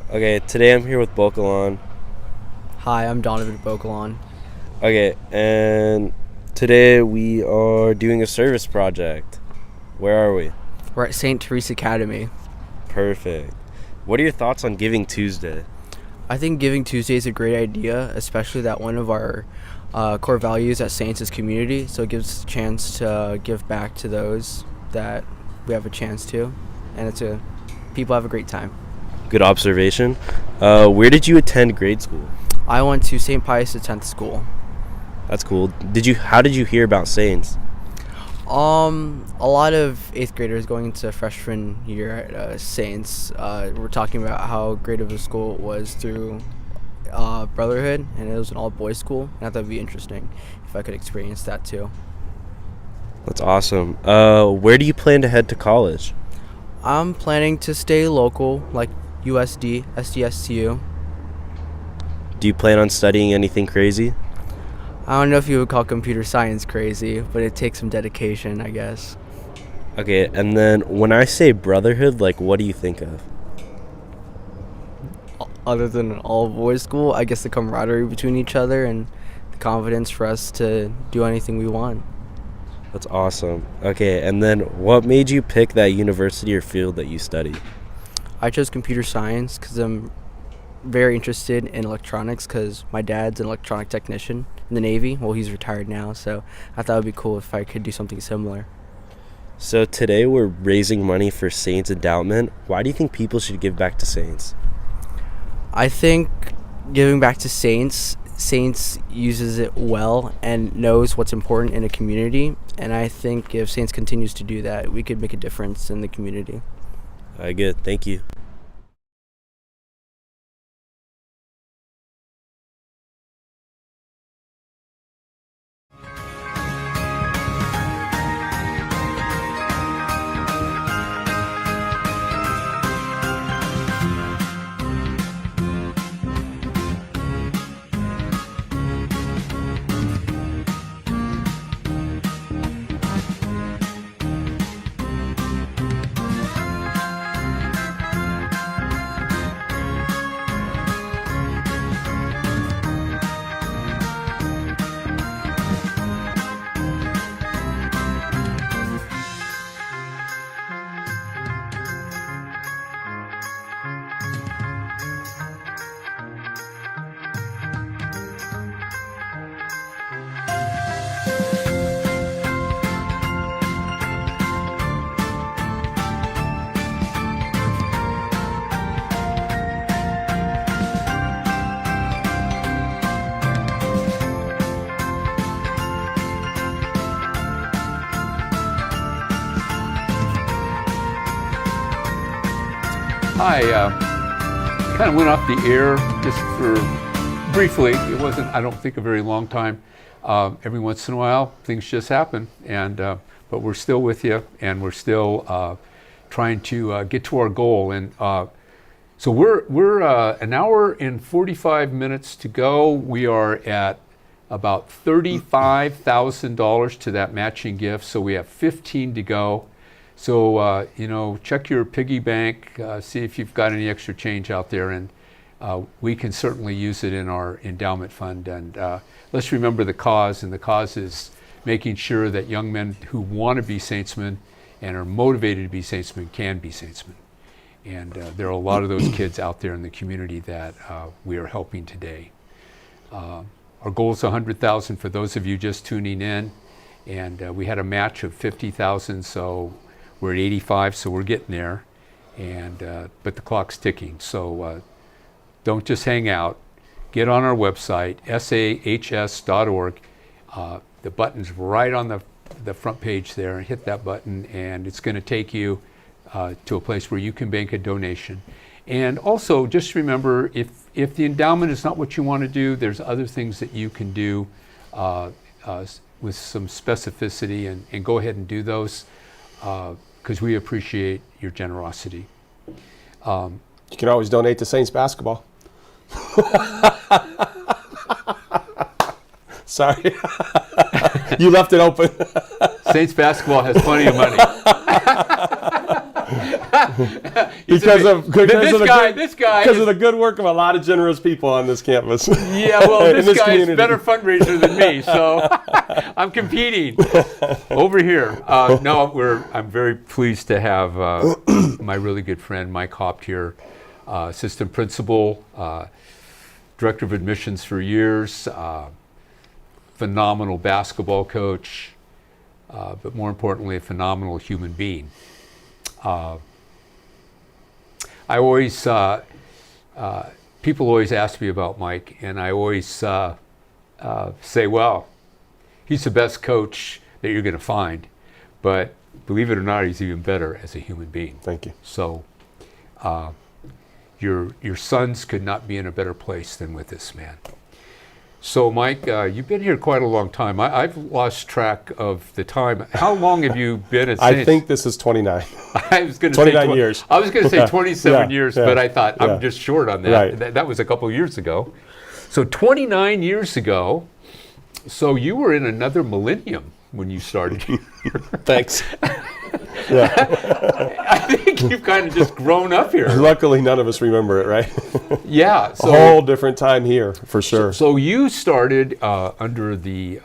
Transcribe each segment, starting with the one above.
Okay, today I'm here with Bokalon. Hi, I'm Donovan Bokalon. Okay, and today we are doing a service project. Where are we? We're at St. Teresa Academy. Perfect. What are your thoughts on Giving Tuesday? I think Giving Tuesday is a great idea, especially that one of our core values at Saints is community, so it gives us a chance to give back to those that we have a chance to, and people have a great time. Good observation. Where did you attend grade school? I went to St. Pius X school. That's cool. How did you hear about Saints? A lot of 8th graders going into freshman year at Saints were talking about how great of a school it was through Brotherhood, and it was an all-boys school, and I thought that'd be interesting if I could experience that too. That's awesome. Where do you plan to head to college? I'm planning to stay local, like USD, SDSU. Do you plan on studying anything crazy? I don't know if you would call computer science crazy, but it takes some dedication, I guess. Okay, and then when I say Brotherhood, what do you think of? Other than an all-boys school, I guess the camaraderie between each other and the confidence for us to do anything we want. That's awesome. Okay, and then what made you pick that university or field that you study? I chose computer science because I'm very interested in electronics because my dad's an electronic technician in the Navy. Well, he's retired now, so I thought it would be cool if I could do something similar. So today we're raising money for Saints Endowment. Why do you think people should give back to Saints? I think giving back to Saints uses it well and knows what's important in a community, and I think if Saints continues to do that, we could make a difference in the community. Good. Thank you. Hi, kind of went off the air just for briefly. It wasn't, I don't think, a very long time. Every once in a while, things just happen, and but we're still with you, and we're still trying to get to our goal. And so we're an hour and 45 minutes to go. We are at about $35,000 to that matching gift, so we have 15 to go. So, check your piggy bank, see if you've got any extra change out there, and we can certainly use it in our endowment fund. And let's remember the cause, and the cause is making sure that young men who want to be saintsmen and are motivated to be saintsmen can be saintsmen. And there are a lot of those kids out there in the community that we are helping today. Our goal is 100,000 for those of you just tuning in, and we had a match of 50,000, so we're at 85, so we're getting there, and but the clock's ticking. So don't just hang out. Get on our website, sahs.org. The button's right on the front page there. Hit that button, and it's going to take you to a place where you can make a donation. And also, just remember, if the endowment is not what you want to do, there's other things that you can do with some specificity, and go ahead and do those. Because we appreciate your generosity. You can always donate to Saints basketball. Sorry. You left it open. Saints basketball has plenty of money. because of this guy because of the good work of a lot of generous people on this campus. Yeah, well, In this guy is community. a better fundraiser than me, so I'm competing over here. No, I'm very pleased to have my really good friend Mike Hopt here, assistant principal, director of admissions for years, phenomenal basketball coach, but more importantly, a phenomenal human being. I always, people always ask me about Mike, and I always say, well, he's the best coach that you're going to find, but believe it or not, he's even better as a human being. Thank you. So your sons could not be in a better place than with this man. So Mike, you've been here quite a long time. I've lost track of the time. How long have you been at Saints? I think this is 29. I was going to say 29 years. I was going to say 27 Yeah, years, yeah, but I thought yeah. I'm just short on that. Right. That was a couple years ago. So 29 years ago, so you were in another millennium when you started here. Thanks. I think you've kind of just grown up here. Luckily, none of us remember it, right? Yeah. A whole different time here, for sure. So you started under the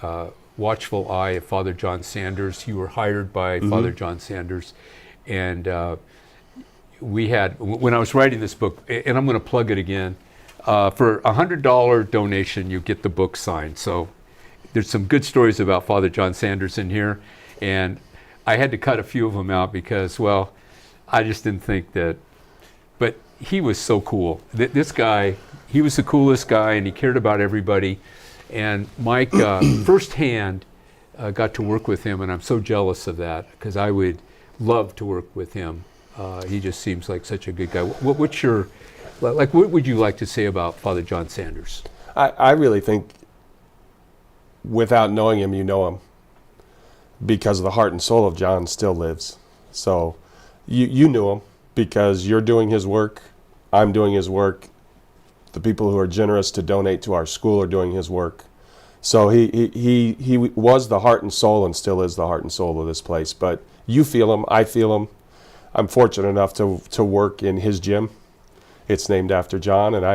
watchful eye of Father John Sanders. You were hired by Father John Sanders. And we had, when I was writing this book, and I'm going to plug it again, for a $100 donation, you get the book signed. So there's some good stories about Father John Sanders in here. And I had to cut a few of them out because, well, I just didn't think that, but he was so cool. This guy, he was the coolest guy, and he cared about everybody. And Mike, firsthand, got to work with him, and I'm so jealous of that because I would love to work with him. He just seems like such a good guy. What would you like to say about Father John Sanders? I really think, without knowing him, you know him, because the heart and soul of John still lives. So you knew him because you're doing his work, I'm doing his work, the people who are generous to donate to our school are doing his work. So he was the heart and soul and still is the heart and soul of this place. But you feel him, I feel him. I'm fortunate enough to work in his gym. It's named after John, and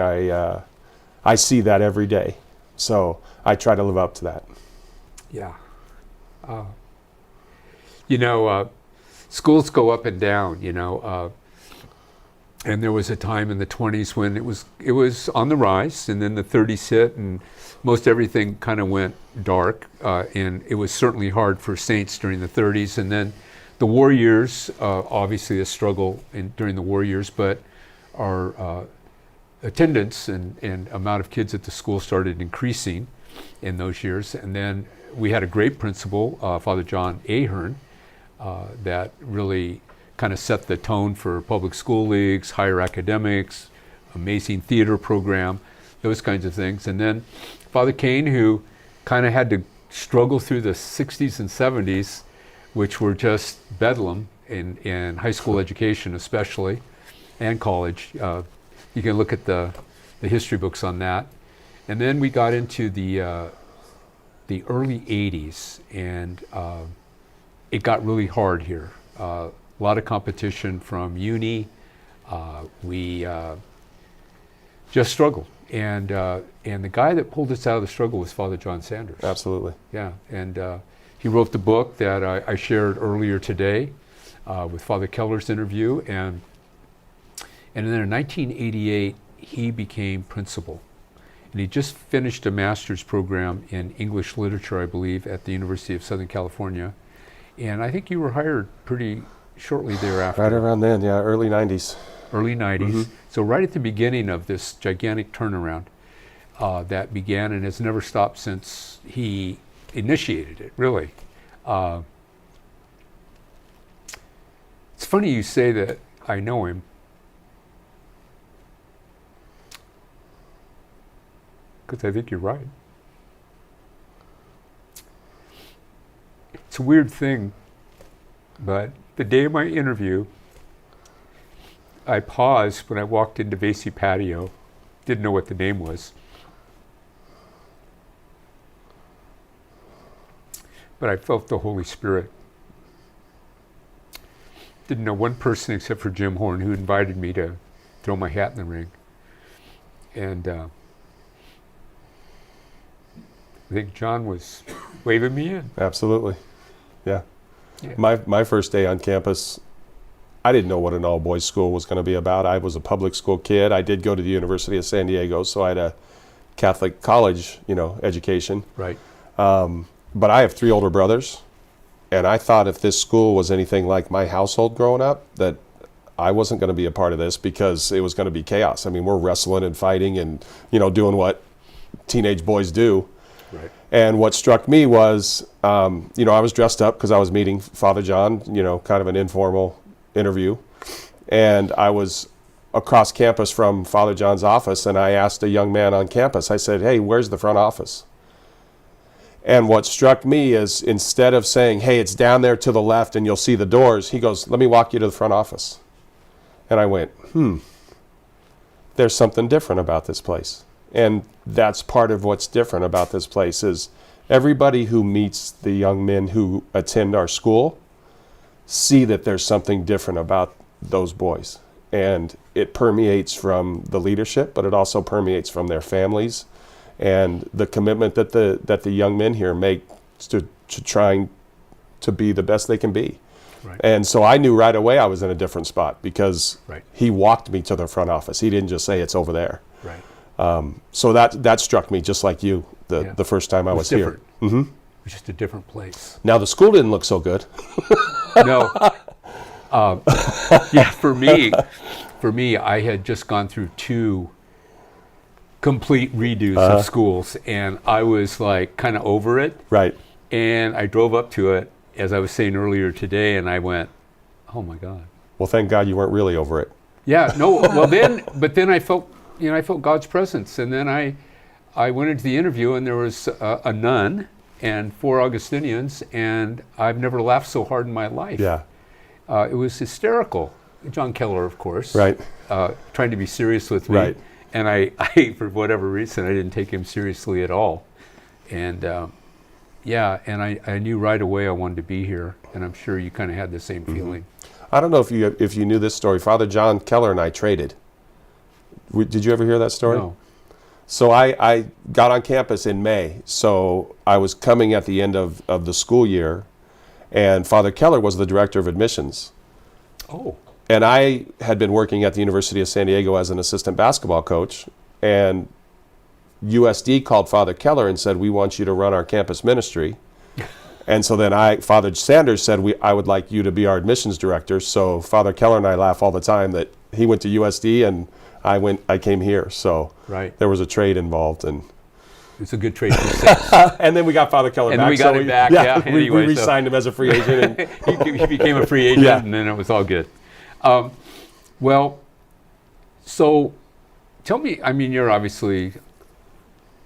I see that every day. So I try to live up to that. Yeah. Schools go up and down, and there was a time in the 20s when it was on the rise, and then the 30s hit, and most everything kind of went dark, and it was certainly hard for Saints during the 30s, and then the war years, obviously a struggle during the war years, but our attendance and amount of kids at the school started increasing in those years, and then we had a great principal, Father John Ahern, that really kind of set the tone for public school leagues, higher academics, amazing theater program, those kinds of things. And then Father Kane, who kind of had to struggle through the 60s and 70s, which were just bedlam in high school education especially, and college. You can look at the history books on that. And then we got into the early 80s, and it got really hard here. A lot of competition from uni. We just struggled. And the guy that pulled us out of the struggle was Father John Sanders. Absolutely. Yeah, and he wrote the book that I shared earlier today with Father Keller's interview. And then in 1988, he became principal. And he just finished a master's program in English literature, I believe, at the University of Southern California. And I think you were hired pretty shortly thereafter. Right around then, yeah, early 90s. Early 90s. So right at the beginning of this gigantic turnaround that began and has never stopped since he initiated it, really. It's funny you say that I know him. Because I think you're right. It's a weird thing, but the day of my interview, I paused when I walked into Vasey Patio, didn't know what the name was. But I felt the Holy Spirit. didn't know one person except for Jim Horn, who invited me to throw my hat in the ring. And I think John was waving me in. Absolutely. Yeah. Yeah. My first day on campus, I didn't know what an all-boys school was going to be about. I was a public school kid. I did go to the University of San Diego, so I had a Catholic college, education. Right. But I have 3 older brothers, and I thought if this school was anything like my household growing up, that I wasn't going to be a part of this because it was going to be chaos. I mean, we're wrestling and fighting and, doing what teenage boys do. Right. And what struck me was, I was dressed up because I was meeting Father John, kind of an informal interview. And I was across campus from Father John's office, and I asked a young man on campus, I said, "Hey, where's the front office?" And what struck me is, instead of saying, "Hey, it's down there to the left and you'll see the doors," he goes, "Let me walk you to the front office." And I went, there's something different about this place. And that's part of what's different about this place is everybody who meets the young men who attend our school see that there's something different about those boys. And it permeates from the leadership, but it also permeates from their families and the commitment that the young men here make to trying to be the best they can be. Right. And so I knew right away I was in a different spot because Right. he walked me to the front office. He didn't just say it's over there. Right. So that struck me just like you Yeah. the first time I It was different. here. It was just a different place. Now the school didn't look so good. No. Yeah, for me, I had just gone through 2 complete redos of schools, and I was like kind of over it. Right. And I drove up to it, as I was saying earlier today, and I went, "Oh my God." Well, thank God you weren't really over it. Yeah, no. Well, then I felt, I felt God's presence, and then I went into the interview, and there was a nun and 4 Augustinians, and I've never laughed so hard in my life. Yeah. It was hysterical. John Keller, of course, Right. trying to be serious with me, Right. and I, for whatever reason, I didn't take him seriously at all, and and I knew right away I wanted to be here, and I'm sure you kind of had the same feeling. I don't know if you knew this story. Father John Keller and I traded. Did you ever hear that story? No. So I got on campus in May. So I was coming at the end of the school year, and Father Keller was the director of admissions. Oh. And I had been working at the University of San Diego as an assistant basketball coach, and USD called Father Keller and said, "We want you to run our campus ministry." And so then Father Sanders said, I would like you to be our admissions director. So Father Keller and I laugh all the time that he went to USD and I came here. So Right. there was a trade involved, and It's a good trade for sense. and then we got Father Keller And back. then we got him back, yeah, we anyway, so- re-signed him as a free agent. And He became a free agent, Yeah. and then it was all good. Well, so tell me, I mean, you're obviously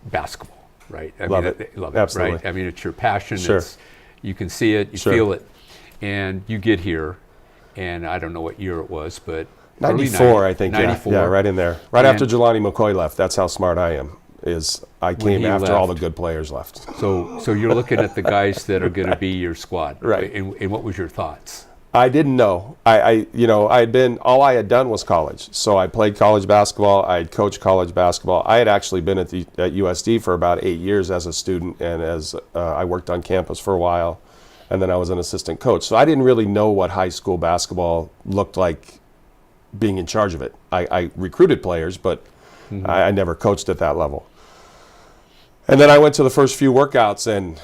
basketball, right? I Love mean, it. Love it, Absolutely. right? I mean, it's your passion. Sure. You can see it, you Sure. feel it, and you get here, and I don't know what year it was, but early 94, I think. 94. Yeah, right in there. Right after And- Jelani McCoy left. That's how smart I am. Is I came he after all the left. good players left. So you're looking at the guys that are going to be your squad, Right. And what was your thoughts? I didn't know. I all I had done was college. So I played college basketball. I had coached college basketball. I had actually been at USD for about 8 years as a student, and as I worked on campus for a while, and then I was an assistant coach. So I didn't really know what high school basketball looked like, being in charge of it. I recruited players, but I never coached at that level. And then I went to the first few workouts and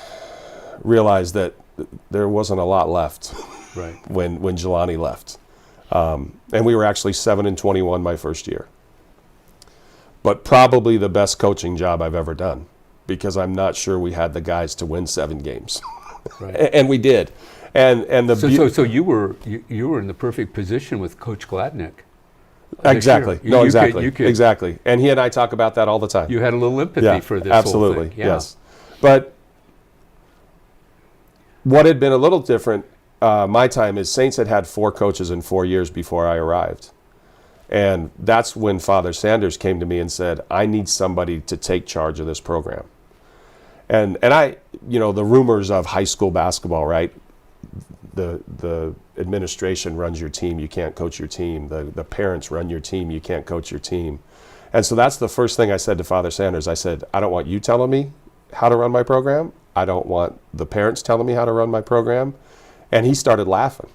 realized that there wasn't a lot left. Right. When Jelani left. And we were actually 7-21 my first year. But probably the best coaching job I've ever done, because I'm not sure we had the guys to win 7 games. Right. And we did. And the So you were in the perfect position with Coach Gladnick. exactly. This year. No, You exactly. could- Exactly. And he and I talk about that all the time. You had a little empathy Yeah, for this absolutely. whole thing. Yeah. Yes. But what had been a little different my time is Saints had 4 coaches in 4 years before I arrived. And that's when Father Sanders came to me and said, I need somebody to take charge of this program. And I, the rumors of high school basketball, right? the administration runs your team, you can't coach your team. The parents run your team, you can't coach your team. And so that's the first thing I said to Father Sanders. I said, I don't want you telling me how to run my program. I don't want the parents telling me how to run my program. And he started laughing.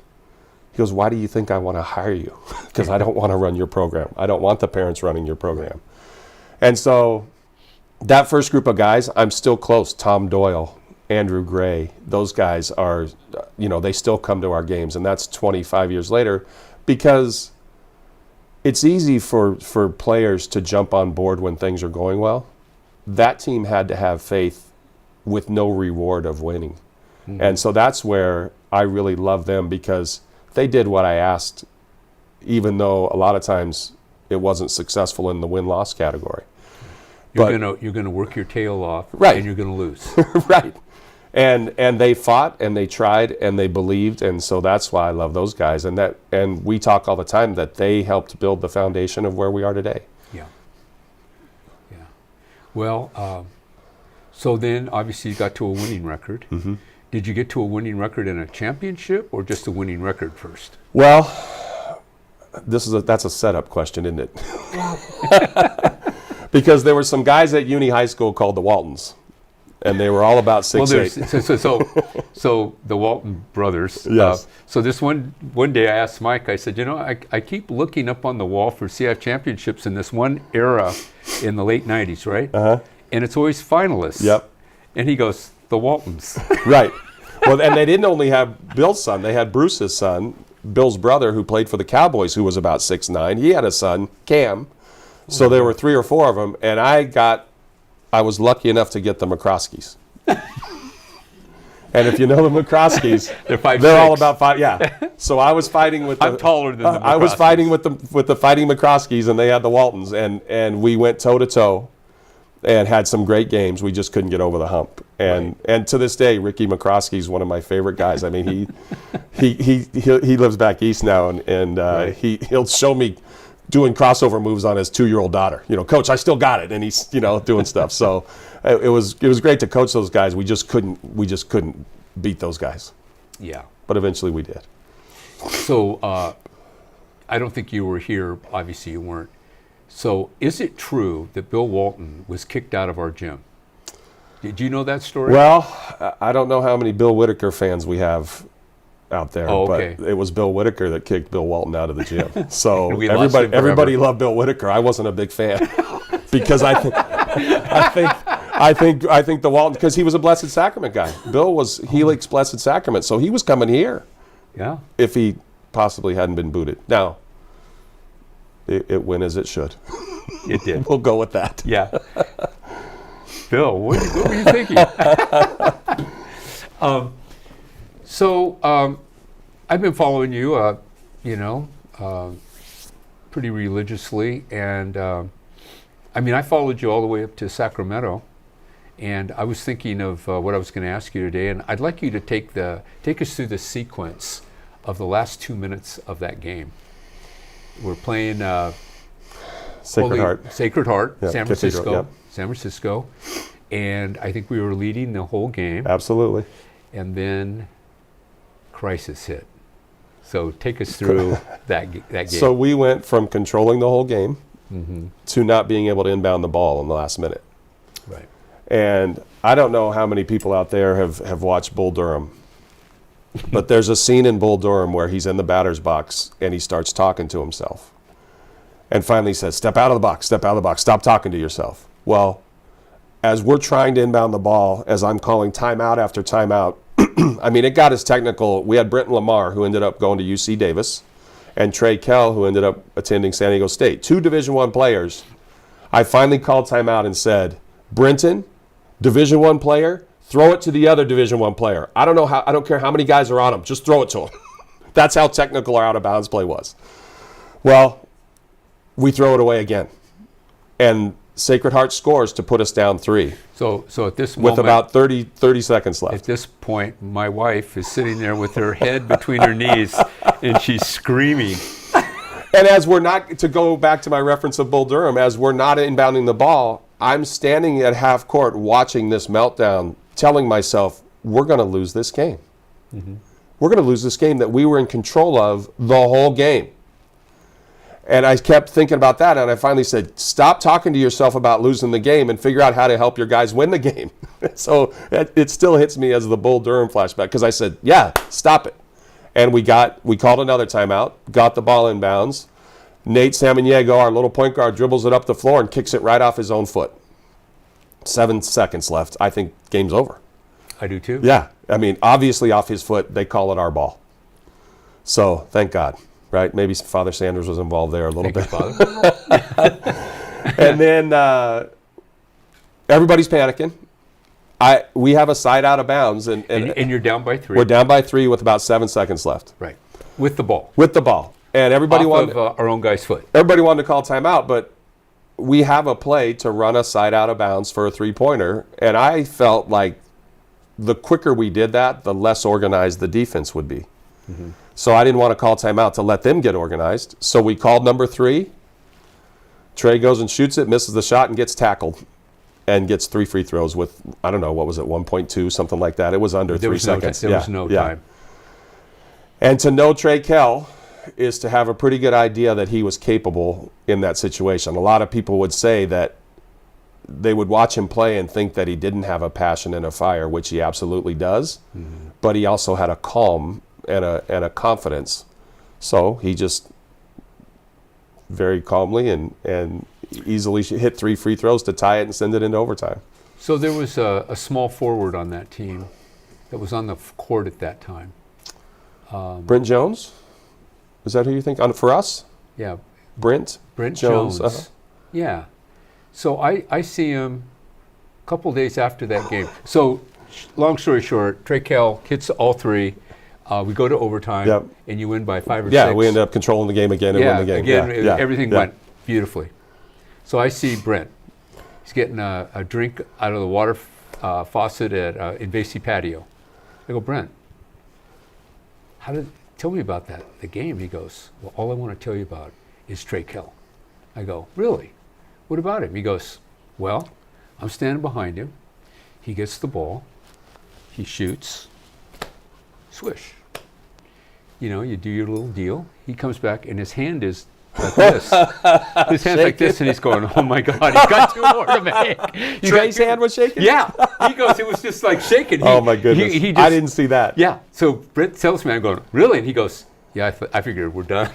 He goes, why do you think I want to hire you? Because I don't want to run your program. I don't want the parents running your program. And so that first group of guys, I'm still close. Tom Doyle, Andrew Gray, those guys are, they still come to our games. And that's 25 years later, because it's easy for players to jump on board when things are going well. That team had to have faith with no reward of winning. Mm-hmm. And so that's where I really love them, because they did what I asked, even though a lot of times it wasn't successful in the win-loss category. You're gonna work your tail off, right, and you're gonna lose. Right. And they fought and they tried and they believed, and so that's why I love those guys. And we talk all the time that they helped build the foundation of where we are today. Yeah. Yeah. Well, so then obviously you got to a winning record. Mm-hmm. Did you get to a winning record in a championship or just a winning record first? Well, that's a setup question, isn't it? Because there were some guys at Uni High School called the Waltons, and they were all about 6'8". So the Walton brothers. Yes. So this one day I asked Mike, I said, I keep looking up on the wall for CIF championships in this one era in the late 90s, right? Uh-huh. And it's always finalists. Yep. And he goes, the Waltons. Right. Well, and they didn't only have Bill's son. They had Bruce's son, Bill's brother, who played for the Cowboys, who was about 6'9". He had a son, Cam. So there were 3 or 4 of them, and I was lucky enough to get the McCroskeys. And if you know the McCroskeys, they're all about 5. Yeah. So I was fighting with. I'm taller than the McCroskeys. I was fighting with the fighting McCroskeys, and they had the Waltons, and we went toe to toe, and had some great games. We just couldn't get over the hump. And to this day, Ricky McCroskey is one of my favorite guys. I mean, he lives back east now, and he'll show me doing crossover moves on his 2-year-old daughter. Coach, I still got it, and he's doing stuff. So it was great to coach those guys. We just couldn't beat those guys. Yeah. But eventually we did. So I don't think you were here. Obviously you weren't. So is it true that Bill Walton was kicked out of our gym? Did you know that story? Well, I don't know how many Bill Whitaker fans we have out there, but it was Bill Whitaker that kicked Bill Walton out of the gym. So everybody loved Bill Whitaker. I wasn't a big fan because I think the Walton, because he was a Blessed Sacrament guy. Bill was Helix Blessed Sacrament, so he was coming here. Yeah. If he possibly hadn't been booted. Now, it went as it should. It did. We'll go with that. Yeah. Bill, what were you thinking? I've been following you, pretty religiously, and I followed you all the way up to Sacramento, and I was thinking of what I was going to ask you today, and I'd like you to take us through the sequence of the last 2 minutes of that game. We're playing Sacred Heart, yeah, San Francisco, Cathedral, yep. San Francisco, and I think we were leading the whole game. Absolutely. And then crisis hit. So take us through that game. So we went from controlling the whole game to not being able to inbound the ball in the last minute. Right. And I don't know how many people out there have watched Bull Durham, but there's a scene in Bull Durham where he's in the batter's box and he starts talking to himself. And finally says, step out of the box, stop talking to yourself. Well, as we're trying to inbound the ball, as I'm calling timeout after timeout, it got as technical. We had Brenton Lamar, who ended up going to UC Davis, and Trey Kell, who ended up attending San Diego State. 2 Division I players. I finally called timeout and said, Brenton, Division I player, throw it to the other Division I player. I don't care how many guys are on him. Just throw it to him. That's how technical our out-of-bounds play was. Well, we throw it away again. And Sacred Heart scores to put us down 3. So at this moment, with about 30 seconds left. At this point, my wife is sitting there with her head between her knees, and she's screaming. And as we're not, to go back to my reference of Bull Durham, as we're not inbounding the ball, I'm standing at half court watching this meltdown, telling myself, we're going to lose this game. Mm-hmm. we're going to lose this game that we were in control of the whole game. And I kept thinking about that, and I finally said, stop talking to yourself about losing the game and figure out how to help your guys win the game. So it still hits me as the Bull Durham flashback, because I said, yeah, stop it. And we called another timeout, got the ball in bounds. Nate Samaniego, our little point guard, dribbles it up the floor and kicks it right off his own foot. 7 seconds left. I think game's over. I do too. Yeah. I mean, obviously off his foot, they call it our ball. So thank God, right? Maybe Father Sanders was involved there a little bit. And then everybody's panicking. We have a side out of bounds. And you're down by 3. We're down by 3 with about 7 seconds left. Right. With the ball. With the ball. And everybody wanted our own guy's foot. Everybody wanted to call timeout, but we have a play to run a side out of bounds for a 3-pointer, and I felt like the quicker we did that, the less organized the defense would be. Mm-hmm. So I didn't want to call timeout to let them get organized. So we called number 3. Trey goes and shoots it, misses the shot, and gets tackled, and gets 3 free throws with, I don't know, what was it, 1.2, something like that. It was under 3 seconds. There was no time. And to know Trey Kell is to have a pretty good idea that he was capable in that situation. A lot of people would say that they would watch him play and think that he didn't have a passion and a fire, which he absolutely does, but he also had a calm and a confidence. So he just very calmly and easily hit 3 free throws to tie it and send it into overtime. So there was a small forward on that team that was on the court at that time. Brent Jones? Is that who you think? For us? Yeah. Brent Jones. Uh-huh. Yeah. So I see him a couple days after that game. So long story short, Trey Kell hits all 3. We go to overtime, and you win by 5 or 6. Yeah, we ended up controlling the game again and win the game. Again, everything went beautifully. So I see Brent. He's getting a drink out of the water faucet at Invasi Patio. I go, Brent, tell me about the game. He goes, well, all I want to tell you about is Trey Kell. I go, really? What about him? He goes, well, I'm standing behind him. He gets the ball. He shoots. Swish. You know, you do your little deal. He comes back, and his hand is like this. His hand's like this, and he's going, oh, my God, he's got 2 more to make. Trey's hand was shaking? Yeah. He goes, it was just like shaking. Oh, my goodness. I didn't see that. Yeah. So Brent tells me, I'm going, really? And he goes, yeah, I figured we're done.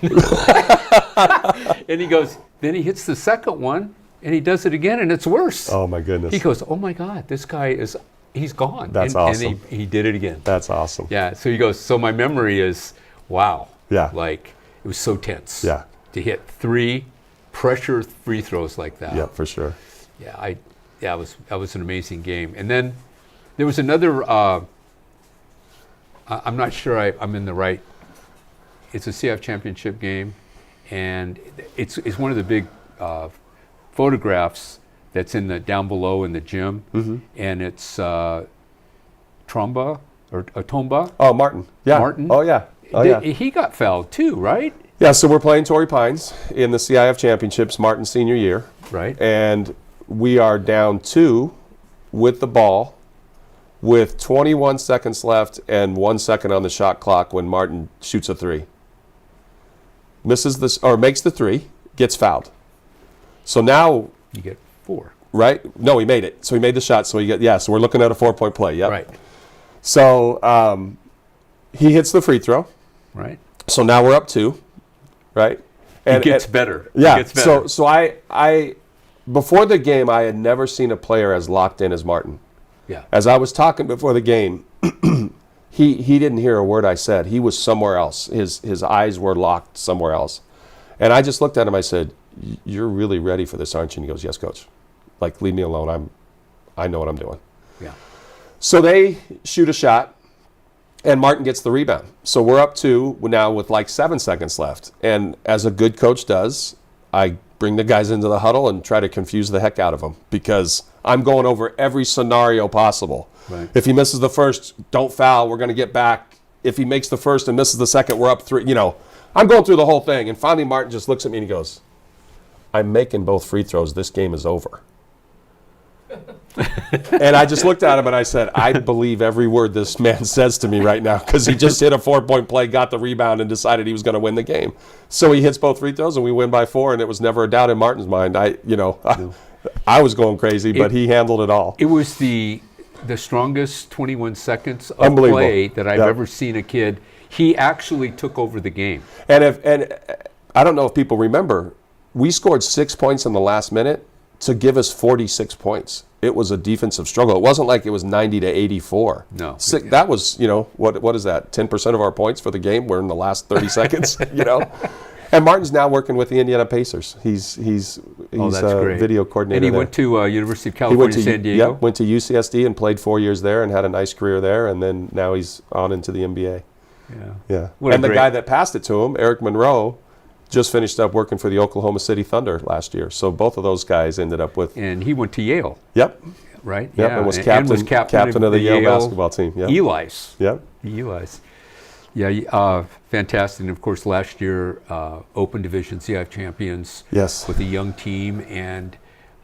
And he goes, then he hits the second one, and he does it again, and it's worse. Oh, my goodness. He goes, oh, my God, this guy he's gone. That's awesome. And he did it again. That's awesome. Yeah. So he goes, so my memory is, wow. Yeah. Like, it was so tense. Yeah. To hit 3 pressure free throws like that. Yeah, for sure. Yeah, that was an amazing game. And then there was another. I'm not sure I'm in the right. It's a CIF championship game, and it's one of the big photographs that's in the down below in the gym, and it's Tomba. Oh, Martin. Yeah. Martin. Oh, yeah. Oh, yeah. He got fouled too, right? Yeah, so we're playing Torrey Pines in the CIF Championships, Martin's senior year. Right. And we are down 2 with the ball with 21 seconds left and 1 second on the shot clock when Martin shoots a 3. Misses this, or makes the 3, gets fouled. So now you get 4. Right? No, he made it. So he made the shot. So so we're looking at a 4-point play. Yep. Right. So he hits the free throw. Right. So now we're up 2. Right? And it gets better. Yeah. It gets better. So I before the game, I had never seen a player as locked in as Martin. Yeah. As I was talking before the game, he didn't hear a word I said. He was somewhere else. His eyes were locked somewhere else. And I just looked at him. I said, "You're really ready for this, aren't you?" And he goes, "Yes, coach. Like, leave me alone. I know what I'm doing." Yeah. So they shoot a shot, and Martin gets the rebound. So we're up 2 now with like 7 seconds left. And as a good coach does, I bring the guys into the huddle and try to confuse the heck out of them because I'm going over every scenario possible. Right. If he misses the first, don't foul. We're going to get back. If he makes the first and misses the second, we're up 3. You know, I'm going through the whole thing. And finally, Martin just looks at me and he goes, "I'm making both free throws. This game is over." And I just looked at him and I said, I believe every word this man says to me right now, because he just hit a 4-point play, got the rebound, and decided he was going to win the game. So he hits both free throws and we win by 4, and it was never a doubt in Martin's mind. I was going crazy, but he handled it all. It was the strongest 21 seconds of Unbelievable. play that I've ever seen a kid. He actually took over the game. And I don't know if people remember, we scored 6 points in the last minute to give us 46 points. It was a defensive struggle. It wasn't like it was 90 to 84. No. That was, what is that? 10% of our points for the game were in the last 30 seconds, And Martin's now working with the Indiana Pacers. He's that's a great. video coordinator. And he there. went to University of California, San Diego. Went to UCSD and played 4 years there and had a nice career there. And then now he's on into the NBA. Yeah. And the guy that passed it to him, Eric Monroe, just finished up working for the Oklahoma City Thunder last year. So both of those guys ended up with. And he went to Yale. Yep. Right? Yep. And was captain of the Yale basketball team. Yep. Eli's. Yep. Eli's. Yeah, fantastic. And of course, last year, Open Division CIF champions. Yes. With a young team and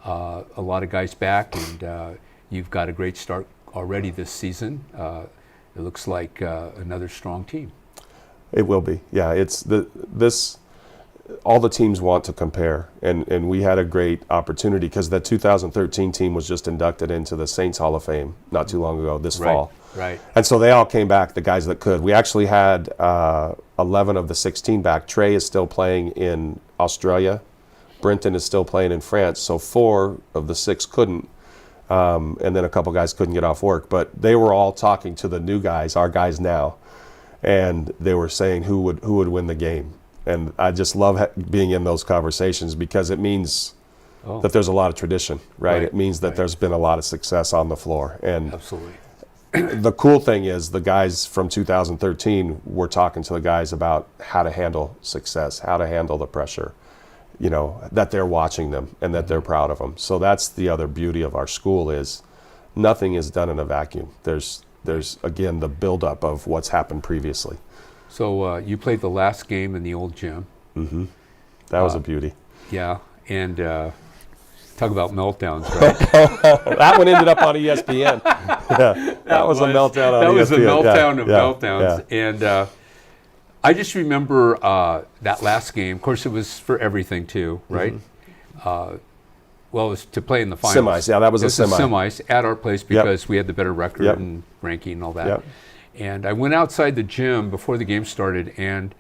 a lot of guys back. And you've got a great start already this season. It looks like another strong team. It will be. Yeah, it's all the teams want to compare, and we had a great opportunity because the 2013 team was just inducted into the Saints Hall of Fame not too long ago, this fall. Right. And so they all came back, the guys that could. We actually had 11 of the 16 back. Trey is still playing in Australia. Brenton is still playing in France. So 4 of the 6 couldn't. And then a couple guys couldn't get off work. But they were all talking to the new guys, our guys now, and they were saying who would win the game. And I just love being in those conversations because it means that there's a lot of tradition, right? It means that there's been a lot of success on the floor. And absolutely. The cool thing is the guys from 2013 were talking to the guys about how to handle success, how to handle the pressure, that they're watching them and that they're proud of them. So that's the other beauty of our school is nothing is done in a vacuum. There's again, the buildup of what's happened previously. So you played the last game in the old gym. Mm-hmm. That was a beauty. Yeah, and talk about meltdowns, right? That one ended up on ESPN. Yeah, that was a meltdown on ESPN. That was a meltdown of Yeah. meltdowns. And I just remember that last game. Of course, it was for everything too, right? Mm-hmm. Well, it was to play in the finals. Semis, yeah, that was a semi. Semis at our place because we had the better record and ranking and all that. Yep. And I went outside the gym before the game started, and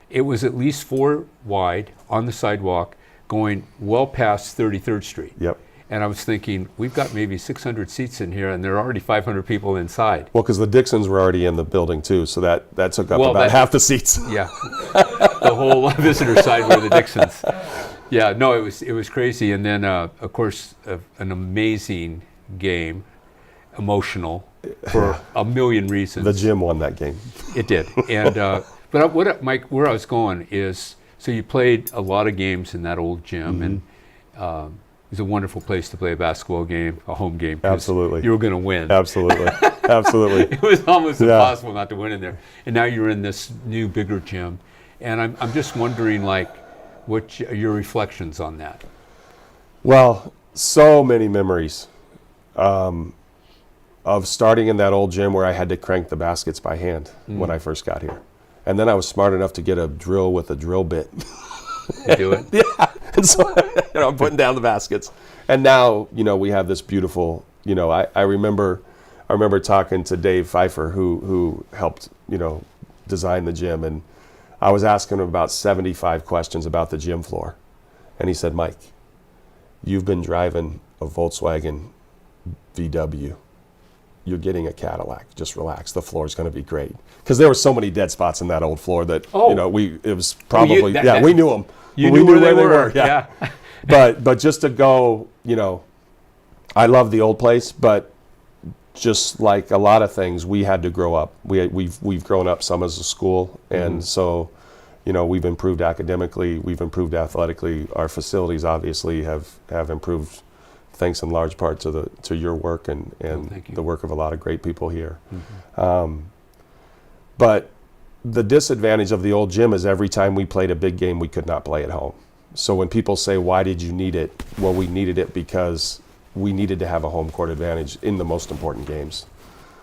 it was at least 4 wide on the sidewalk going well past 33rd Street. Yep. And I was thinking, we've got maybe 600 seats in here, and there are already 500 people inside. Well, because the Dixons were already in the building, too, so that took up about half the seats. Yeah. The whole visitor side were the Dixons. Yeah, no, it was crazy. And then, of course, an amazing game, emotional for a million reasons. The gym won that game. It did. And but Mike, where I was going is, so you played a lot of games in that old gym, and it was a wonderful place to play a basketball game, a home game. Absolutely. You were going to win. Absolutely. Absolutely. It was almost impossible not to win in there. And now you're in this new, bigger gym. And I'm just wondering, like, what your reflections on that? Well, so many memories of starting in that old gym where I had to crank the baskets by hand when I first got here. And then I was smart enough to get a drill with a drill bit. You do it? Yeah. And so, I'm putting down the baskets. And now, we have this beautiful, I remember talking to Dave Pfeiffer, who helped, design the gym. And I was asking him about 75 questions about the gym floor. And he said, Mike, you've been driving a Volkswagen VW. You're getting a Cadillac. Just relax. The floor is going to be great. Because there were so many dead spots in that old floor that, it was probably, we knew them. We knew where they were. Yeah. But just to go, I love the old place, but just like a lot of things, we had to grow up. We've grown up some as a school, and so, we've improved academically, we've improved athletically. Our facilities obviously have improved, thanks in large part to your work and the work of a lot of great people here. But the disadvantage of the old gym is every time we played a big game, we could not play at home. So when people say, why did you need it? Well, we needed it because we needed to have a home court advantage in the most important games,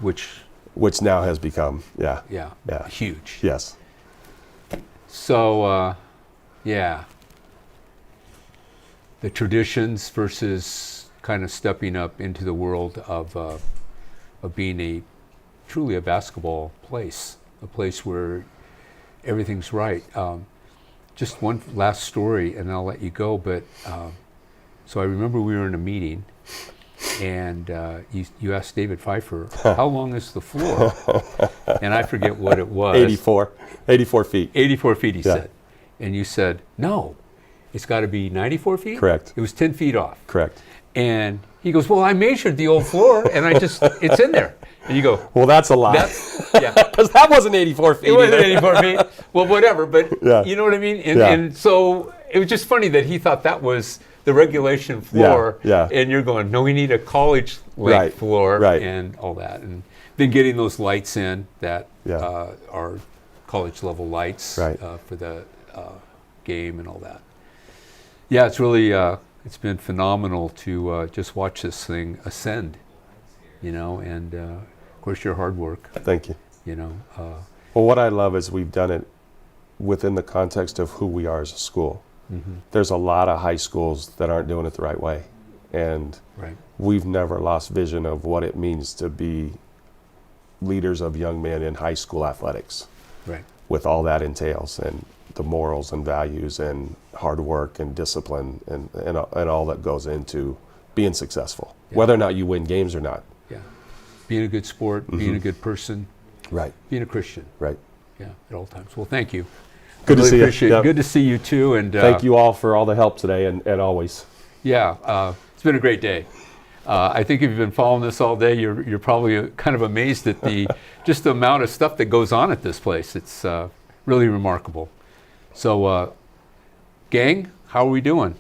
which now has become, yeah, huge. yes. So, yeah, the traditions versus kind of stepping up into the world of being truly a basketball place, a place where everything's right. Just one last story, and I'll let you go. But so I remember we were in a meeting, and you asked David Pfeiffer, "How long is the floor?" And I forget what it was. 84 feet. 84 feet, he Yeah. said. And you said, "No, it's got to be 94 feet." Correct. It was 10 feet off. Correct. And he goes, "Well, I measured the old floor, and it's in there." And you go, Well, that's a lie. Yeah. Because that wasn't 84 feet. It wasn't either. 84 feet. Well, whatever, but Yeah. you know what I mean? And, Yeah. and so it was just funny that he thought that was the regulation floor. Yeah. And you're going, no, we need a college length Right. floor Right. and all that. And then getting those lights in that Yeah. are college level lights Right. For the game and all that. Yeah, it's really, it's been phenomenal to just watch this thing ascend, and of course your hard work, Thank you. uh, Well, what I love is we've done it within the context of who we are as a school. mhm, There's a lot of high schools that aren't doing it the right way. And right. we've never lost vision of what it means to be leaders of young men in high school athletics, Right. with all that entails, and the morals and values and hard work and discipline and all that goes into being successful, Yeah. whether or not you win games or not. Yeah. Being a good sport, being a good person, Right, being a Christian. right. Yeah, at all times. Well, thank you. Good to Really see you. appreciate it. Yep. Good to see you too. And Thank you all for all the help today and always. Yeah, it's been a great day. I think if you've been following this all day, you're probably kind of amazed at just the amount of stuff that goes on at this place. It's really remarkable. So, gang, how are we doing?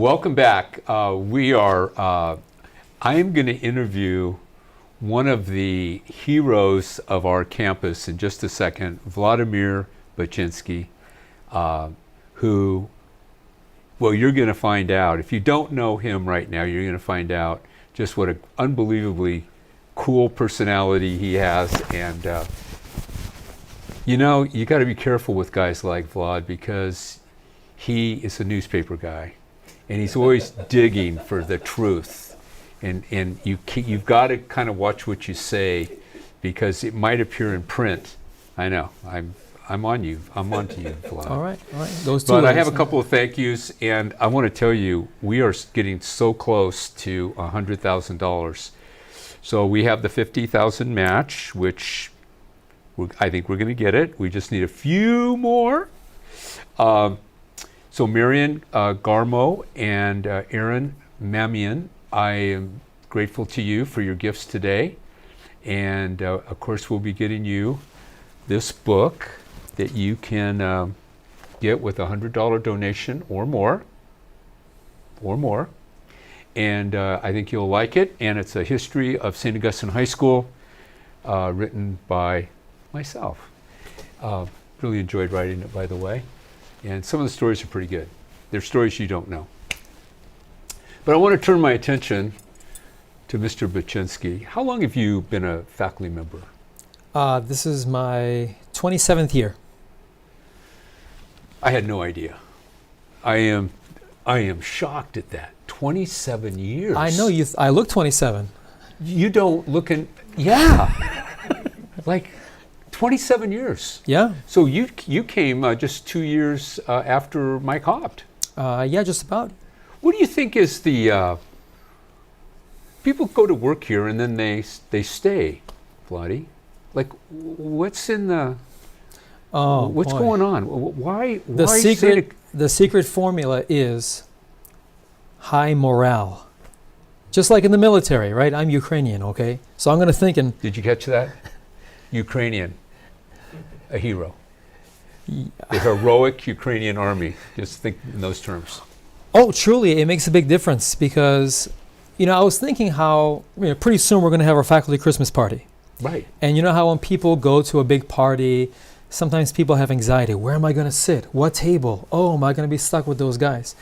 welcome back. I am going to interview one of the heroes of our campus in just a second, Vladimir Baczynski, who, well, you're going to find out. If you don't know him right now, you're going to find out just what an unbelievably cool personality he has. And, you know, you got to be careful with guys like Vlad because he is a newspaper guy. And he's always digging for the truth. And you've got to kind of watch what you say because it might appear in print. I know. I'm on you. I'm on to you, Vlad. All right. Those two. But I have a couple of thank yous, and I want to tell you, we are getting so close to $100,000. So we have the $50,000 match, which I think we're going to get it. We just need a few more. So Marion Garmo and Aaron Mamian, I am grateful to you for your gifts today. And of course, we'll be getting you this book that you can get with a $100 donation or more. And I think you'll like it. And it's a history of St. Augustine High School, written by myself. Really enjoyed writing it, by the way. And some of the stories are pretty good. They're stories you don't know. But I want to turn my attention to Mr. Baczynski. How long have you been a faculty member? This is my 27th year. I had no idea. I am shocked at that. 27 years. I know you. I look 27. You don't look in. Yeah. Like 27 years. Yeah. So you came just 2 years after Mike hopped. Yeah, just about. What do you think is the people go to work here and then they stay, Vladdy? Like what's in the what's boy. going on? Why The secret formula is high morale. Just like in the military, right? I'm Ukrainian, okay? So I'm going to think and Did you catch that? Ukrainian, a hero. The heroic Ukrainian army. Just think in those terms. oh, truly, it makes a big difference because, I was thinking how pretty soon we're going to have our faculty Christmas party. Right. And you know how when people go to a big party, sometimes people have anxiety. Where am I going to sit? What table? Oh, am I going to be stuck with those guys?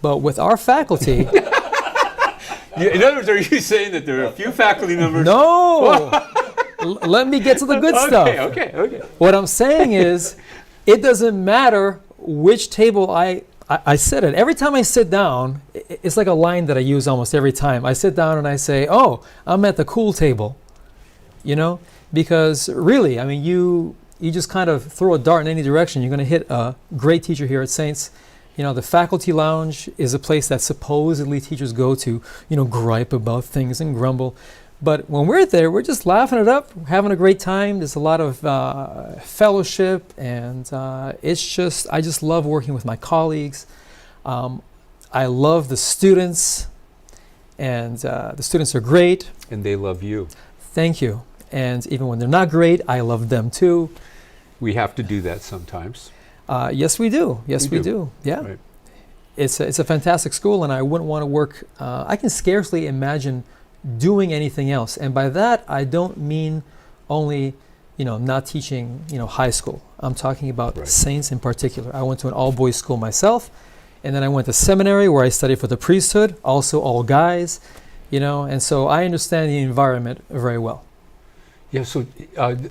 But with our faculty... In other words, are you saying that there are a few faculty members? No! Let me get to the good stuff. Okay. What I'm saying is, it doesn't matter which table I sit at. Every time I sit down, it's like a line that I use almost every time. I sit down and I say, oh, I'm at the cool table. Because really, I mean, you just kind of throw a dart in any direction. You're going to hit a great teacher here at Saints. The faculty lounge is a place that supposedly teachers go to, gripe about things and grumble. But when we're there, we're just laughing it up, having a great time. There's a lot of fellowship, and I just love working with my colleagues. I love the students, and the students are great. And they love you. Thank you. And even when they're not great, I love them too. We have to do that sometimes. Yes, we do. Yes, we do. Yeah. Right. It's a fantastic school, and I wouldn't want to work. I can scarcely imagine doing anything else. And by that, I don't mean only, not teaching, high school. I'm talking about Right. Saints in particular. I went to an all-boys school myself, and then I went to seminary where I studied for the priesthood, also all guys, and so I understand the environment very well. Yeah, so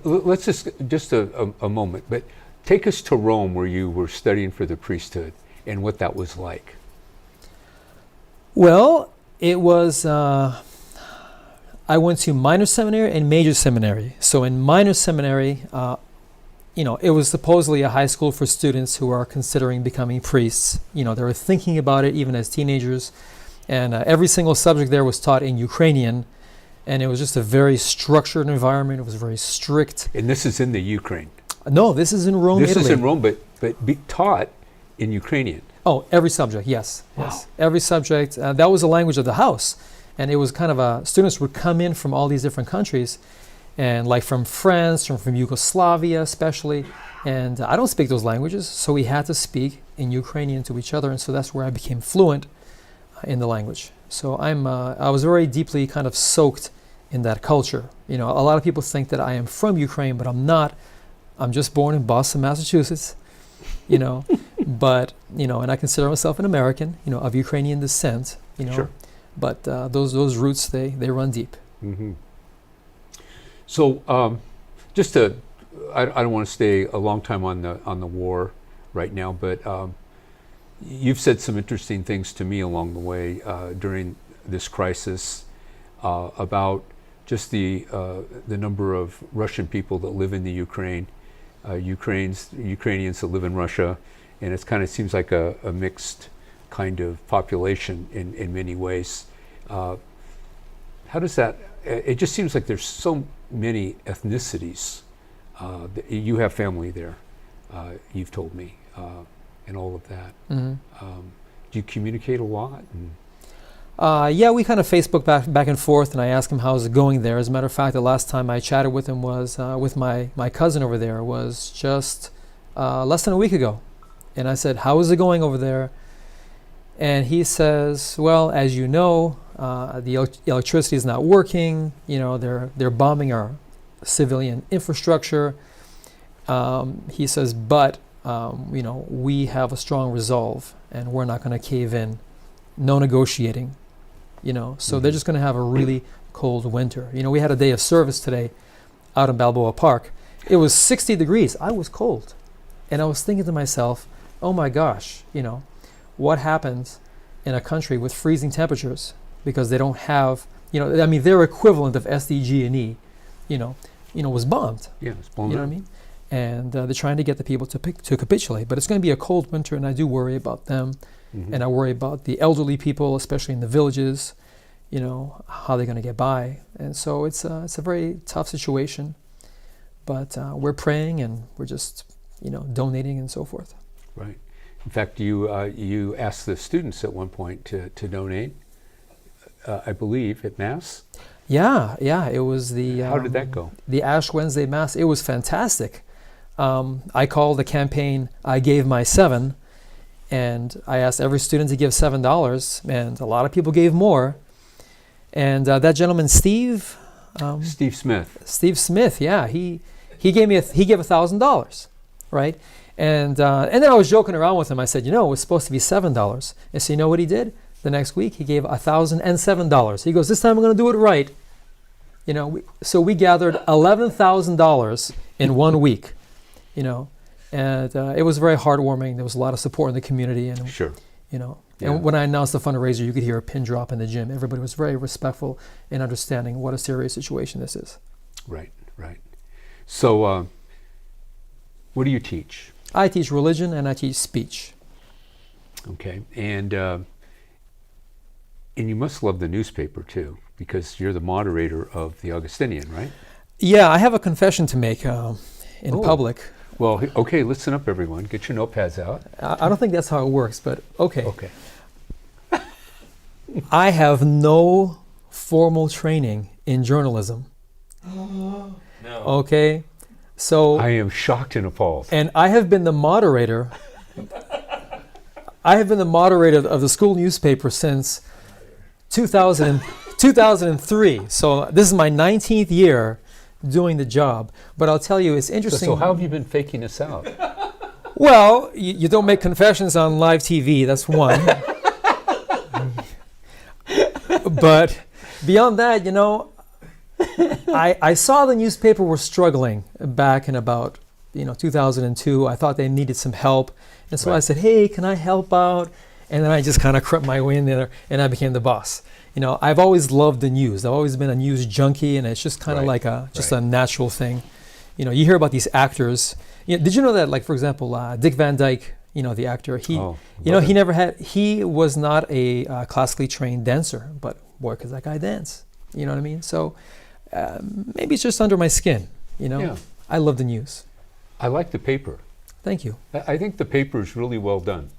let's just a moment, but take us to Rome where you were studying for the priesthood and what that was like. Well, it was, I went to minor seminary and major seminary. So in minor seminary, it was supposedly a high school for students who are considering becoming priests. They were thinking about it even as teenagers. And every single subject there was taught in Ukrainian. And it was just a very structured environment. It was very strict. And this is in the Ukraine. No, this is in Rome, This Italy. is in Rome, but be taught in Ukrainian. Oh, every subject, yes. Wow. Yes. Every subject. That was the language of the house. And it was kind of students would come in from all these different countries, and like from France, from Yugoslavia especially. And I don't speak those languages, so we had to speak in Ukrainian to each other. And so that's where I became fluent. in the language. So I was very deeply kind of soaked in that culture. You know, a lot of people think that I am from Ukraine, but I'm not. I'm just born in Boston, Massachusetts, you know, but, you know, and I consider myself an American, you know, of Ukrainian descent, you know, Sure. but those roots, they run deep. Mm-hmm. So just to, I don't want to stay a long time on the war right now, but you've said some interesting things to me along the way during this crisis about just the number of Russian people that live in the Ukraine, Ukrainians that live in Russia, and it kind of seems like a mixed kind of population in many ways. How does that? It just seems like there's so many ethnicities. You have family there, you've told me, and all of that. Mm-hmm. Do you communicate a lot? Yeah, we kind of Facebook back and forth, and I asked him how's it going there. As a matter of fact, the last time I chatted with him was with my cousin over there, was just less than a week ago. And I said, how is it going over there? And he says, well, as you know, the electricity is not working. You know, they're bombing our civilian infrastructure. He says, but you know, we have a strong resolve, and we're not going to cave in. No negotiating. You know, so they're just going to have a really cold winter. You know, we had a day of service today out in Balboa Park. It was 60 degrees. I was cold. And I was thinking to myself, oh my gosh, you know, what happens in a country with freezing temperatures because they don't have, you know, I mean, their equivalent of SDG&E, you know, was bombed. Yeah, it's blown You know up. what I mean? And they're trying to get the people to capitulate. But it's going to be a cold winter, and I do worry about them. Mm-hmm. And I worry about the elderly people, especially in the villages, you know, how they're going to get by. And so it's a very tough situation. But we're praying, and we're just, you know, donating and so forth. Right. In fact, you asked the students at one point to donate, I believe, at Mass. Yeah. It was the... How did that go? The Ash Wednesday Mass. It was fantastic. I called the campaign, I Gave My Seven, and I asked every student to give $7, and a lot of people gave more. And that gentleman, Steve Smith, yeah, he gave $1,000, right? And then I was joking around with him. I said, you know, it was supposed to be $7. And so you know what he did? The next week he gave $1,007. He goes, this time I'm going to do it right. You know, so we gathered $11,000 in 1 week. You know, and it was very heartwarming. There was a lot of support in the community, and Sure. you know, Yeah. and when I announced the fundraiser, you could hear a pin drop in the gym. Everybody was very respectful in understanding what a serious situation this is. Right. So, what do you teach? I teach religion and I teach speech. Okay, and you must love the newspaper too, because you're the moderator of the Augustinian, right? Yeah, I have a confession to make in Oh. public. Well, okay, listen up, everyone. Get your notepads out. I don't think that's how it works, but okay. Okay. I have no formal training in journalism. No. Okay, so I am shocked and appalled. and I have been the moderator. I have been the moderator of the school newspaper since 2003. So this is my 19th year doing the job. But I'll tell you, it's interesting. So how have you been faking this out? Well, you don't make confessions on live TV. That's one. But beyond that, you know, I saw the newspaper were struggling back in about 2002. I thought they needed some help, and so Right. I said, "Hey, can I help out?" And then I just kind of crept my way in there, and I became the boss. You know, I've always loved the news. I've always been a news junkie, and it's just kind of Right. like a natural thing. You know, you hear about these actors. Did you know that, like, for example, Dick Van Dyke, the actor, he was not a classically trained dancer, but boy, could that guy dance. You know what I mean? So maybe it's just under my skin, Yeah. I love the news. I like the paper. Thank you. I think the paper is really well done.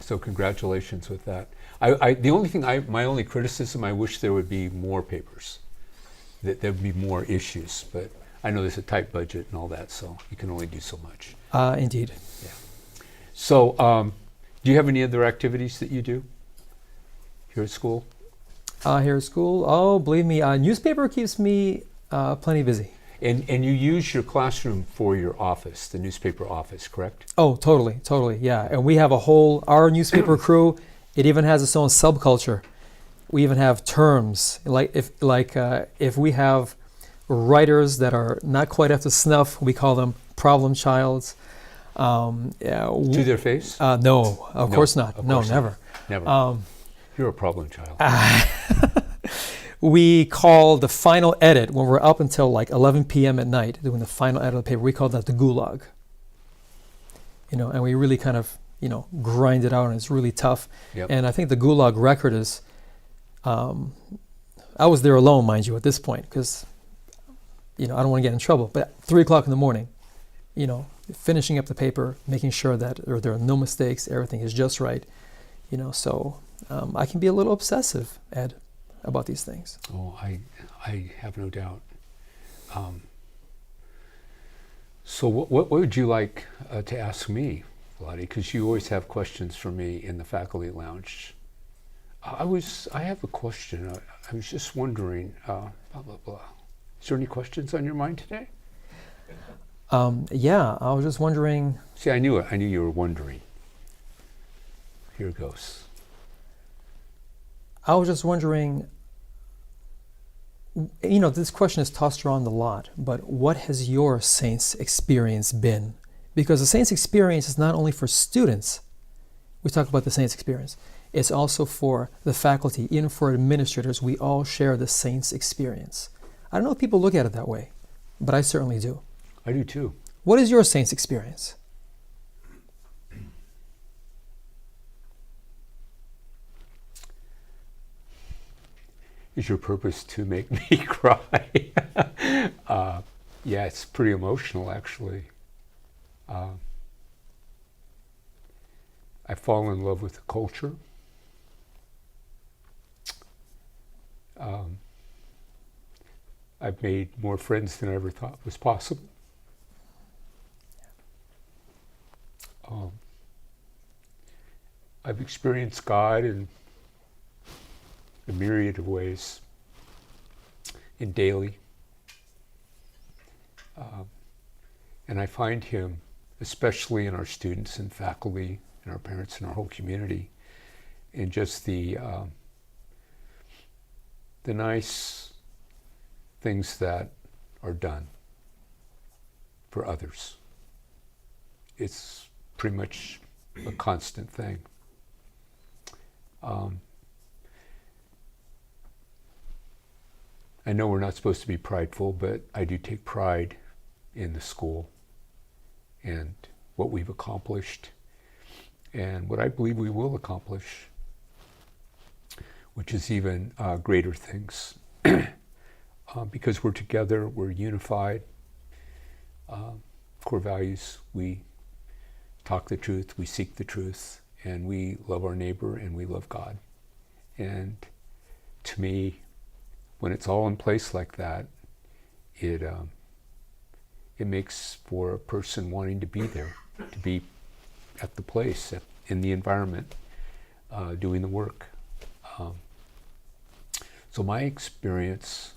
So congratulations with that. The only thing, my only criticism, I wish there would be more papers, that there would be more issues. But I know there's a tight budget and all that, so you can only do so much. here at school? Here at school, oh, believe me, newspaper keeps me plenty busy. And you use your classroom for your office, the newspaper office, correct? Oh, totally, yeah. And we have our newspaper crew, it even has its own subculture. We even have terms, if we have writers that are not quite up to snuff, we call them problem childs. To their face? No, of course not. No, never. Never. You're a problem child. We call the final edit when we're up until like 11 p.m. at night doing the final edit of the paper. We call that the gulag. And we really kind of, grind it out, and it's really tough. Yep. And I think the gulag record is, I was there alone, mind you, at this point, because, I don't want to get in trouble. But at 3 o'clock in the morning, finishing up the paper, making sure that there are no mistakes, everything is just right. So I can be a little obsessive, Ed, about these things. Oh, I have no doubt. So what would you like to ask me, Lottie? Because you always have questions for me in the faculty lounge. I have a question. I was just wondering, blah, blah, blah. Is there any questions on your mind today? Yeah, I was just wondering. See, I knew it. I knew you were wondering. Here goes. I was just wondering, this question is tossed around a lot, but what has your Saints experience been? Because the Saints experience is not only for students. We talk about the Saints experience. It's also for the faculty, even for administrators. We all share the Saints experience. I don't know if people look at it that way, but I certainly do. I do too. What is your Saints experience? Is your purpose to make me cry? Yeah, it's pretty emotional, actually. I fall in love with the culture. I've made more friends than I ever thought was possible. I've experienced God in a myriad of ways, in daily. And I find Him, especially in our students and faculty and our parents and our whole community, in just the nice things that are done for others. It's pretty much a constant thing. I know we're not supposed to be prideful, but I do take pride in the school and what we've accomplished and what I believe we will accomplish, which is even greater things. Because we're together, we're unified. Core values, we talk the truth, we seek the truth, and we love our neighbor and we love God. And to me, when it's all in place like that, it makes for a person wanting to be there, to be at the place, in the environment, doing the work. So my experience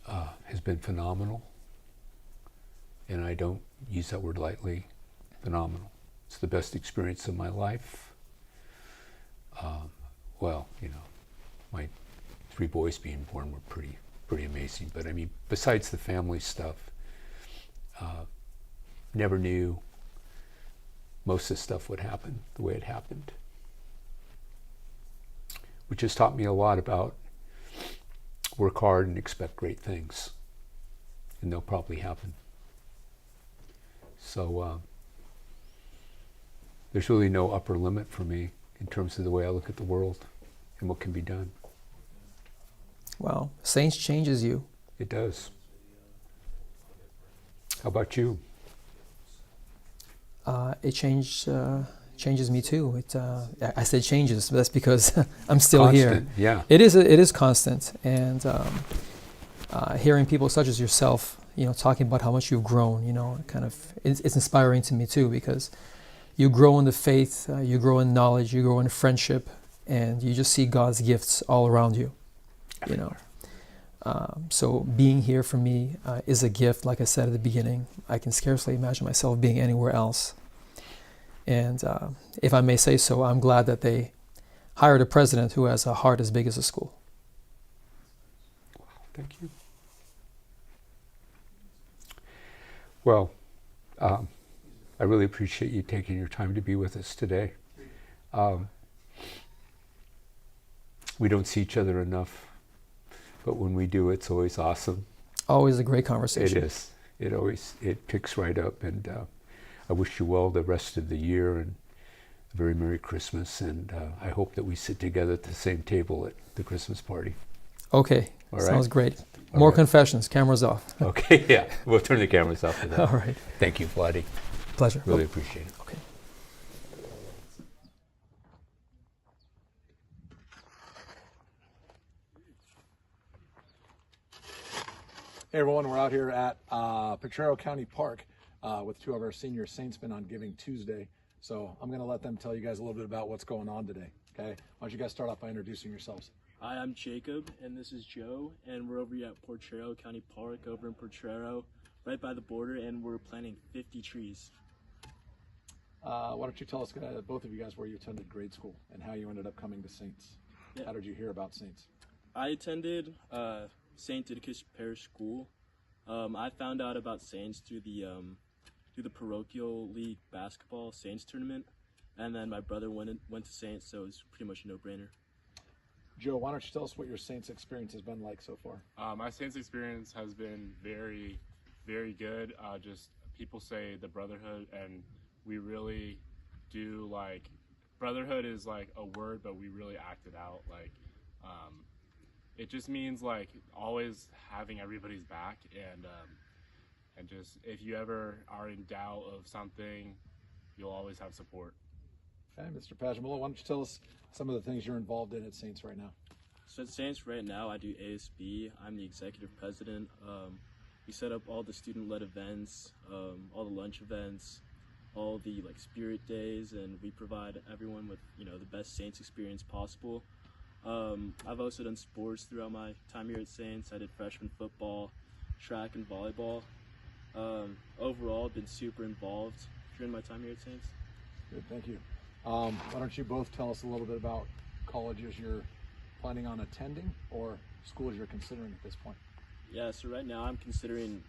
has been phenomenal, and I don't use that word lightly. Phenomenal. It's the best experience of my life. My 3 boys being born were pretty amazing. But I mean, besides the family stuff, never knew most of the stuff would happen the way it happened, which has taught me a lot about work hard and expect great things, and they'll probably happen. So there's really no upper limit for me in terms of the way I look at the world and what can be done. Wow, Saints changes you. It does. How about you? It changes me too. I said changes, but that's because I'm still Constant, here. Yeah. It is constant, and hearing people such as yourself, talking about how much you've grown, it's inspiring to me too, because you grow in the faith, you grow in knowledge, you grow in friendship, and you just see God's gifts all around you. You know, so being here for me is a gift. Like I said at the beginning, I can scarcely imagine myself being anywhere else. And if I may say so, I'm glad that they hired a president who has a heart as big as a school. Thank you. Well, I really appreciate you taking your time to be with us today. We don't see each other enough, but when we do, it's always awesome. Always a great conversation. It is. It picks right up, and I wish you well the rest of the year, and a very Merry Christmas, and I hope that we sit together at the same table at the Christmas party. Okay, All right. sounds great. All More right. confessions, cameras off. Okay, yeah, we'll turn the cameras off for that. All right, Thank you, Vladdy. pleasure. Really appreciate it. Okay. Hey everyone, we're out here at Potrero County Park with two of our senior Saintsmen on Giving Tuesday. So I'm going to let them tell you guys a little bit about what's going on today. Okay, why don't you guys start off by introducing yourselves? Hi, I'm Jacob, and this is Joe, and we're over here at Potrero County Park over in Potrero, right by the border, and we're planting 50 trees. Why don't you tell us, both of you guys, where you attended grade school and how you ended up coming to Saints? Yeah. How did you hear about Saints? I attended St. Didacus Parish School. I found out about Saints through the parochial league basketball Saints tournament, and then my brother went to Saints, so it's pretty much a no-brainer. Joe, why don't you tell us what your Saints experience has been like so far? My Saints experience has been very, very good. Just people say the brotherhood, and we really do like brotherhood is like a word, but we really act it out. Like, it just means like always having everybody's back, and just if you ever are in doubt of something, you'll always have support. Okay, Mr. Pajamula, why don't you tell us some of the things you're involved in at Saints right now? So at Saints right now, I do ASB. I'm the executive president. We set up all the student-led events, all the lunch events, all the like spirit days, and we provide everyone with the best Saints experience possible. I've also done sports throughout my time here at Saints. I did freshman football, track, and volleyball. Overall, I've been super involved during my time here at Saints. Good, thank you. Why don't you both tell us a little bit about colleges you're planning on attending or schools you're considering at this point? Yeah, so right now I'm considering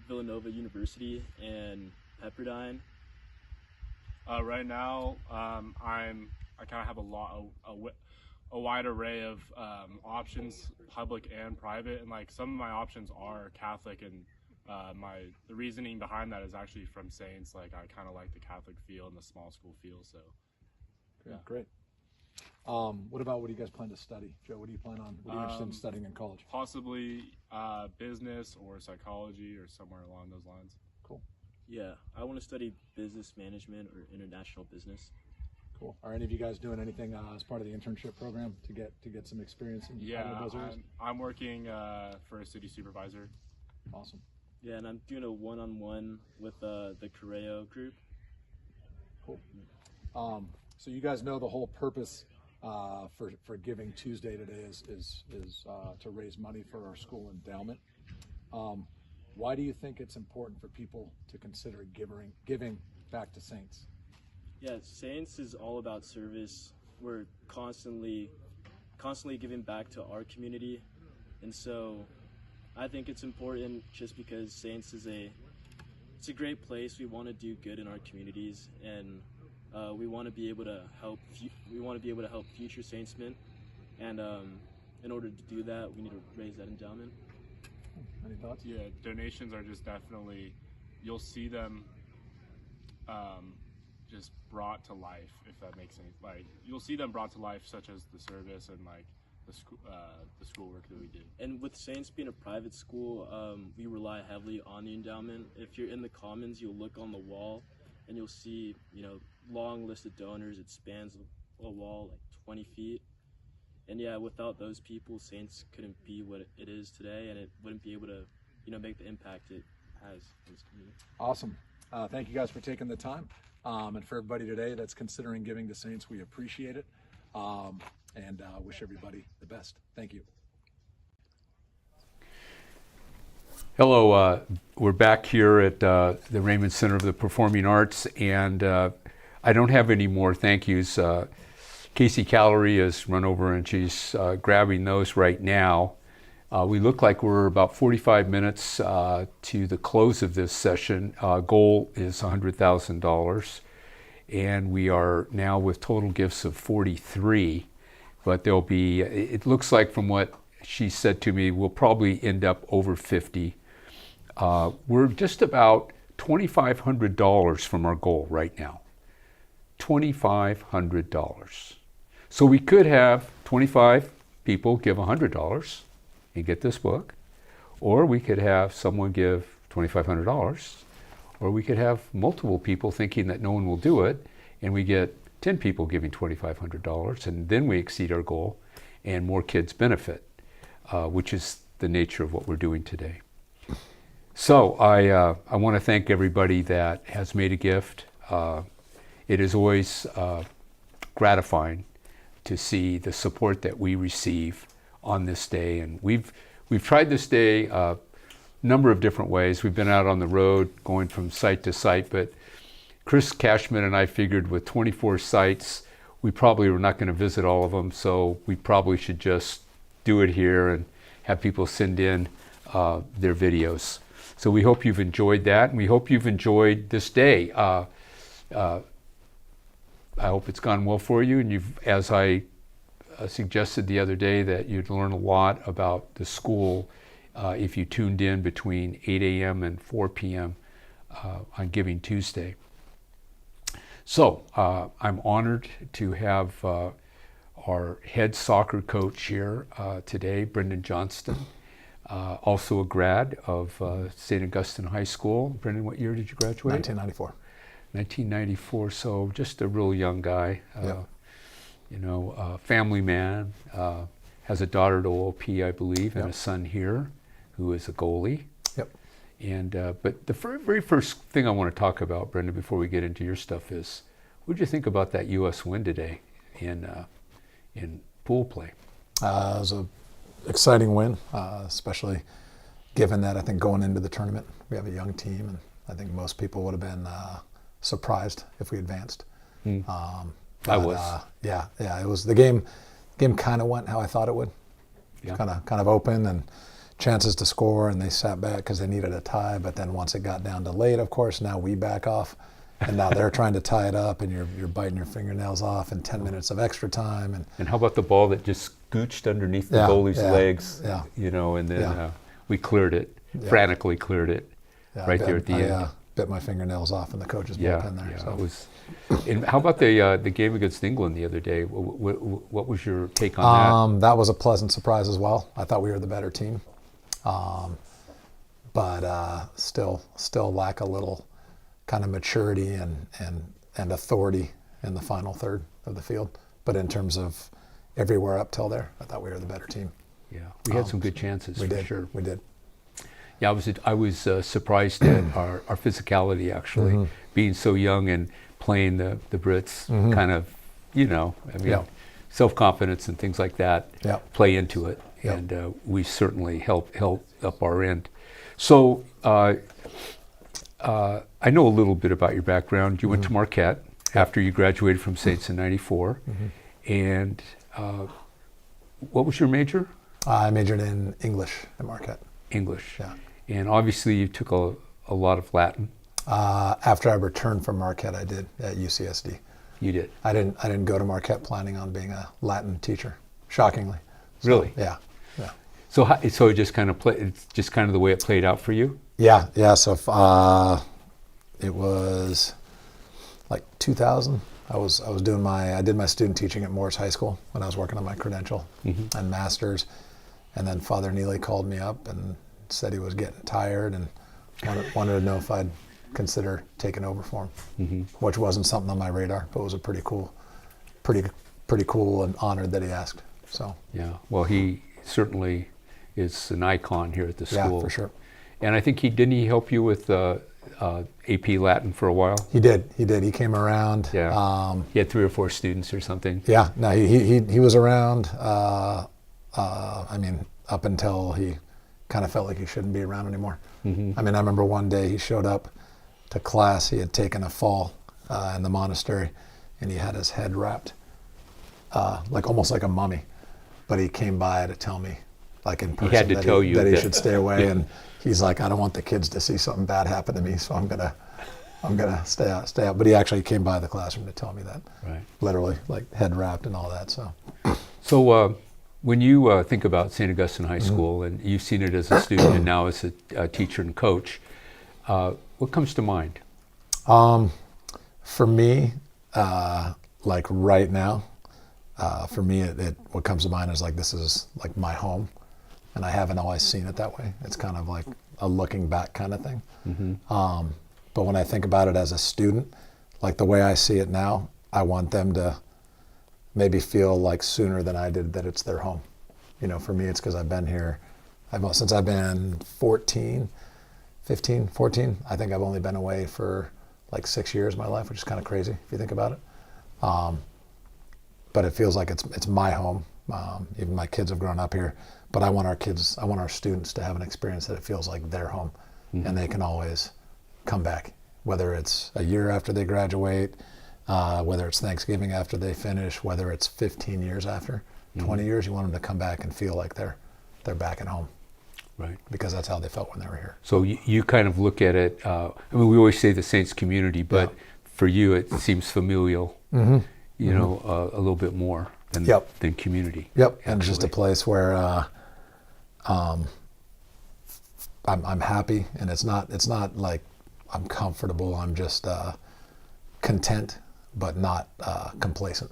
Villanova University and Pepperdine. Right now, I kind of have a wide array of options, public and private, and like some of my options are Catholic, and the reasoning behind that is actually from Saints. Like I kind of like the Catholic feel and the small school feel. So, yeah, great. What do you guys plan to study, Joe? What are you interested in studying in college? possibly business or psychology or somewhere along those lines. Cool. Yeah, I want to study business management or international business. Cool. Are any of you guys doing anything as part of the internship program to get some experience in either of those areas? I'm working for a city supervisor. Awesome. Yeah, and I'm doing a one-on-one with the Correo group. Cool. So you guys know the whole purpose for Giving Tuesday today is to raise money for our school endowment. Why do you think it's important for people to consider giving back to Saints? Yeah, Saints is all about service. We're constantly giving back to our community, and so I think it's important just because Saints it's a great place. We want to do good in our communities, and we want to be able to help. We want to be able to help future Saintsmen, and in order to do that, we need to raise that endowment. Any thoughts? Yeah, donations are just definitely, you'll see them just brought to life, if that makes sense. Like you'll see them brought to life, such as the service and like the schoolwork that we do. And with Saints being a private school, we rely heavily on the endowment. If you're in the Commons, you'll look on the wall, and you'll see long list of donors. It spans a wall like 20 feet. And yeah, without those people, Saints couldn't be what it is today, and it wouldn't be able to, make the impact it has in this community. Awesome. Thank you guys for taking the time. And for everybody today that's considering giving to Saints, we appreciate it. and wish everybody the best. Thank you. Hello, we're back here at the Raymond Center of the Performing Arts, and I don't have any more thank yous. Casey Callery has run over and she's grabbing those right now. We look like we're about 45 minutes to the close of this session. Goal is $100,000, and we are now with total gifts of 43, but there'll be, it looks like from what she said to me, we'll probably end up over 50. We're just about $2,500 from our goal right now. $2,500. So we could have 25 people give $100 and get this book, or we could have someone give $2,500, or we could have multiple people thinking that no one will do it, and we get 10 people giving $2,500, and then we exceed our goal, and more kids benefit, which is the nature of what we're doing today. So I want to thank everybody that has made a gift. It is always gratifying to see the support that we receive on this day, and we've tried this day a number of different ways. We've been out on the road going from site to site, but Chris Cashman and I figured with 24 sites we probably were not going to visit all of them, so we probably should just do it here and have people send in their videos. So we hope you've enjoyed that, and we hope you've enjoyed this day. I hope it's gone well for you, and you've, as I suggested the other day, that you'd learn a lot about the school if you tuned in between 8 a.m. and 4 p.m. On Giving Tuesday. So I'm honored to have our head soccer coach here today, Brendan Johnston, also a grad of St. Augustine High School. Brendan, what year did you graduate? 1994. 1994, so just a real young guy. Yep. You know, family man, has a daughter at OOP, I believe, and Yep. a son here who is a goalie. Yep. And but the very first thing I want to talk about, Brendan, before we get into your stuff, is what did you think about that U.S. win today in pool play? It was an exciting win, especially given that I think going into the tournament we have a young team, and I think most people would have been surprised if we advanced. I was. Yeah. It was the game. Game kind of went how I thought it would. Yeah. Kind of open and chances to score, and they sat back because they needed a tie. But then once it got down to late, of course, now we back off, and now they're trying to tie it up, and you're biting your fingernails off in 10 minutes of extra time. And how about the ball that just scooched underneath the Yeah, goalie's yeah, legs? yeah. You know, and then Yeah. we cleared it, Yeah. frantically cleared it, right there at the end. I bit my fingernails off in the coach's Yeah, bullpen there. yeah, So. it was. And how about the game against England the other day? What was your take on That was a pleasant surprise as well. I thought we were the better team, but still lack a little kind of maturity and authority in the final third of the field. But in terms of everywhere up till there, I thought we were the better team. that? Yeah, we had some good chances We for did. sure. We did. Yeah, I was surprised at our physicality actually, Mm-hmm. being so young and playing the Brits. Kind of, you know, I mean, Yeah. self-confidence and things like that Yeah. play into it, Yeah. and we certainly held up our end. So I know a little bit about your background. You went to Marquette after you graduated from Saints in '94, and what was your major? I majored in English at Marquette. English. Yeah. And obviously you took a lot of Latin. After I returned from Marquette, I did at UCSD. You did. I didn't go to Marquette planning on being a Latin teacher. Shockingly. So, Really? Yeah. So it just kind of it's just kind of the way it played out for you. Yeah. So it was like 2000. I did my student teaching at Morris High School when I was working on my credential and master's, and then Father Neely called me up and said he was getting tired and wanted to know if I'd consider taking over for him, which wasn't something on my radar, but it was a pretty cool and honored that he asked. So Yeah. Well, he certainly is an icon here at the school. yeah, for sure. And I think didn't he help you with AP Latin for a while? He did. He came around. Yeah. He had 3 or 4 students or something. Yeah, no, he was around. I mean, up until he kind of felt like he shouldn't be around anymore. Mm-hmm. I mean, I remember one day he showed up to class. He had taken a fall in the monastery, and he had his head wrapped, like almost like a mummy. But he came by to tell me, like in person, He had to tell you that he that- should stay away. Yeah. And he's like, I don't want the kids to see something bad happen to me, so I'm gonna stay out. But he actually came by the classroom to tell me that, Right. literally, like head wrapped and all that. So when you think about St. Augustine High Mm-hmm. School, and you've seen it as a student and now as a teacher and coach, what comes to mind? For me, like right now, for me, what comes to mind is like this is like my home, and I haven't always seen it that way. It's kind of like a looking back kind of thing. Mm-hmm. But when I think about it as a student, like the way I see it now, I want them to maybe feel like sooner than I did that it's their home. You know, for me, it's because I've been here, since I've been 14. I think I've only been away for like 6 years of my life, which is kind of crazy if you think about it. But it feels like it's my home. Even my kids have grown up here, but I want our students to have an experience that it feels like their home, Mm-hmm. and they can always come back, whether it's a year after they graduate, whether it's Thanksgiving after they finish, whether it's 15 years after, 20 years, you want them to come back and feel like they're back at home. Right. Because that's how they felt when they were here. So you kind of look at it, I mean, we always say the Saints community, but Yeah. for you it seems familial, Mm-hmm. you know, a little bit more than, Yep. than community. Yep, and it's just a actually. place where I'm happy, and it's not like I'm comfortable. I'm just content, but not complacent.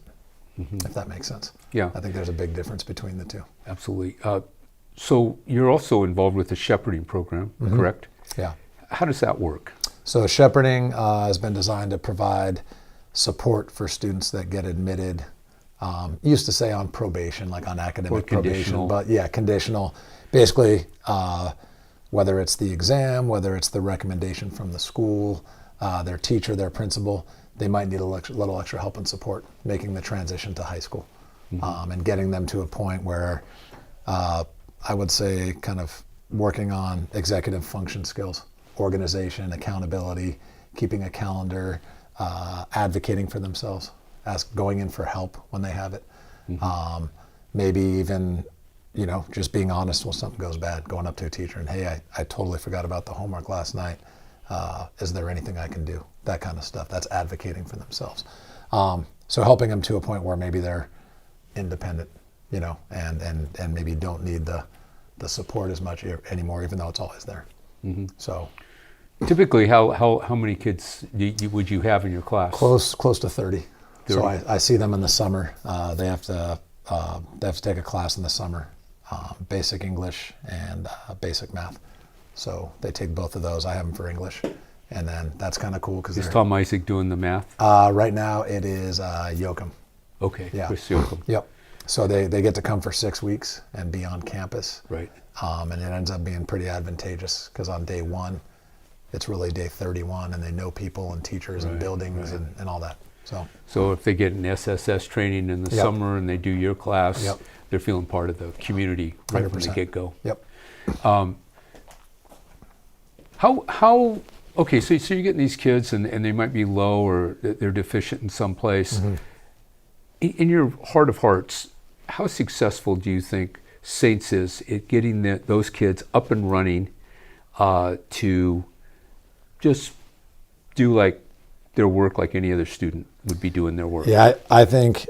Mhm. If that makes sense. Yeah, I think there's a big difference between the two. absolutely. So you're also involved with the shepherding program, Mhm. correct? Yeah. How does that work? So shepherding has been designed to provide support for students that get admitted. Used to say on probation, like on academic conditional. probation, but yeah, conditional. Basically, whether it's the exam, whether it's the recommendation from the school, their teacher, their principal, they might need a little extra help and support making the transition to high school, and getting them to a point where I would say kind of working on executive function skills, organization, accountability, keeping a calendar, advocating for themselves, going in for help when they have it. Maybe even, you know, just being honest when something goes bad, going up to a teacher and, hey, I totally forgot about the homework last night. Is there anything I can do? That kind of stuff. That's advocating for themselves. So helping them to a point where maybe they're independent, you know, and maybe don't need the support as much anymore, even though it's always there. Mm-hmm. So Typically, how many kids would you have in your class? close to 30. 30. So I see them in the summer. They have to take a class in the summer, basic English and basic math. So they take both of those. I have them for English, and then that's kind of cool because Is Tom Isaac doing the math? right now it is Yoakum. Okay, Yeah. Chris Yoakum. Yep. So they get to come for 6 weeks and be on campus, Right. and it ends up being pretty advantageous because on day one, it's really day 31, and they know people and teachers and Right, buildings right. and all that. So if they get an SSS training in the Yep. summer and they do your class, Yep. they're feeling part of the community right from the 100%. get-go. Yep. Okay, so you're getting these kids and they might be low or they're deficient in some place. Mm-hmm. In your heart of hearts, how successful do you think Saints is at getting those kids up and running to just do like their work like any other student would be doing their work? Yeah, I think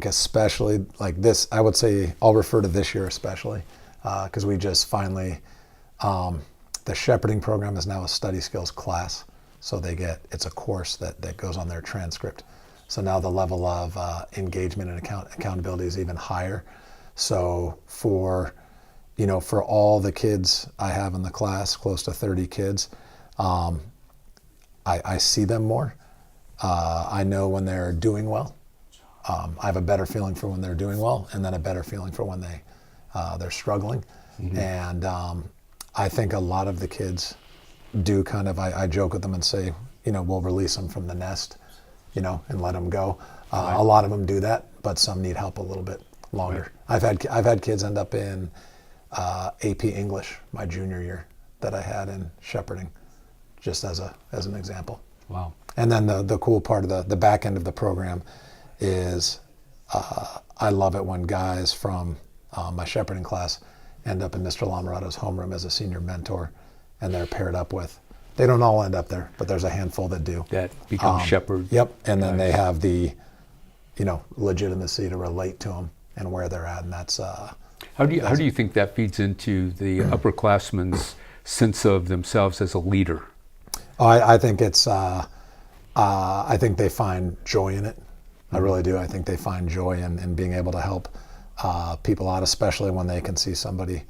especially like this, I would say I'll refer to this year especially because we just finally, the shepherding program is now a study skills class. So it's a course that goes on their transcript. So now the level of engagement and accountability is even higher. So for all the kids I have in the class, close to 30 kids, I see them more. I know when they're doing well. I have a better feeling for when they're doing well, and then a better feeling for when they're struggling. Mm-hmm. And I think a lot of the kids do kind of, I joke with them and say, we'll release them from the nest, and let them go. Right. A lot of them do that, but some need help a little bit longer. Right. I've had kids end up in AP English my junior year that I had in shepherding, just as an example. Wow. And then the cool part of the back end of the program is I love it when guys from my shepherding class end up in Mr. Lamorado's homeroom as a senior mentor, and they're paired up with. They don't all end up there, but there's a handful that do. That become shepherds. Yep, and then they have the, legitimacy to relate to them and where they're at, and that's. How do you think that feeds into the upperclassmen's sense of themselves as a leader? Oh, I think it's. I think they find joy in it. I really do. I think they find joy in being able to help people out, especially when they can see somebody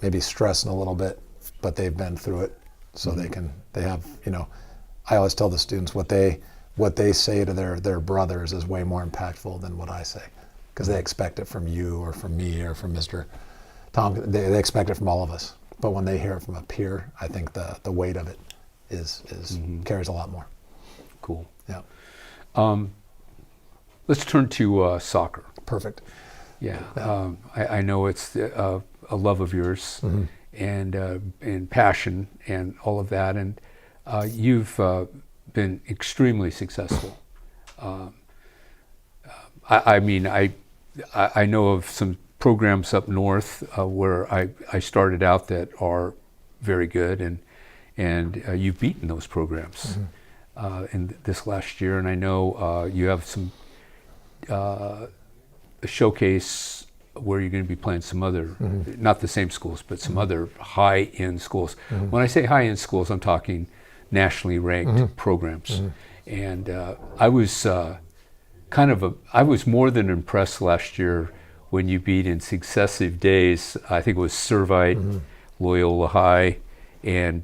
maybe stressing a little bit, but they've been through it, so they have. I always tell the students what they say to their brothers is way more impactful than what I say, because they expect it from you or from me or from Mr. Tom. They expect it from all of us, but when they hear it from a peer, I think the weight of it is carries a lot more. Cool. Yeah. Let's turn to soccer. Perfect. Yeah. I know it's a love of yours and passion and all of that, and you've been extremely successful. I know of some programs up north where I started out that are very good, and you've beaten those programs in this last year, and I know you have some a showcase where you're going to be playing some other, not the same schools, but some other high-end schools. When I say high-end schools, I'm talking nationally ranked programs. And I was I was more than impressed last year when you beat in successive days. I think it was Servite, Loyola High, and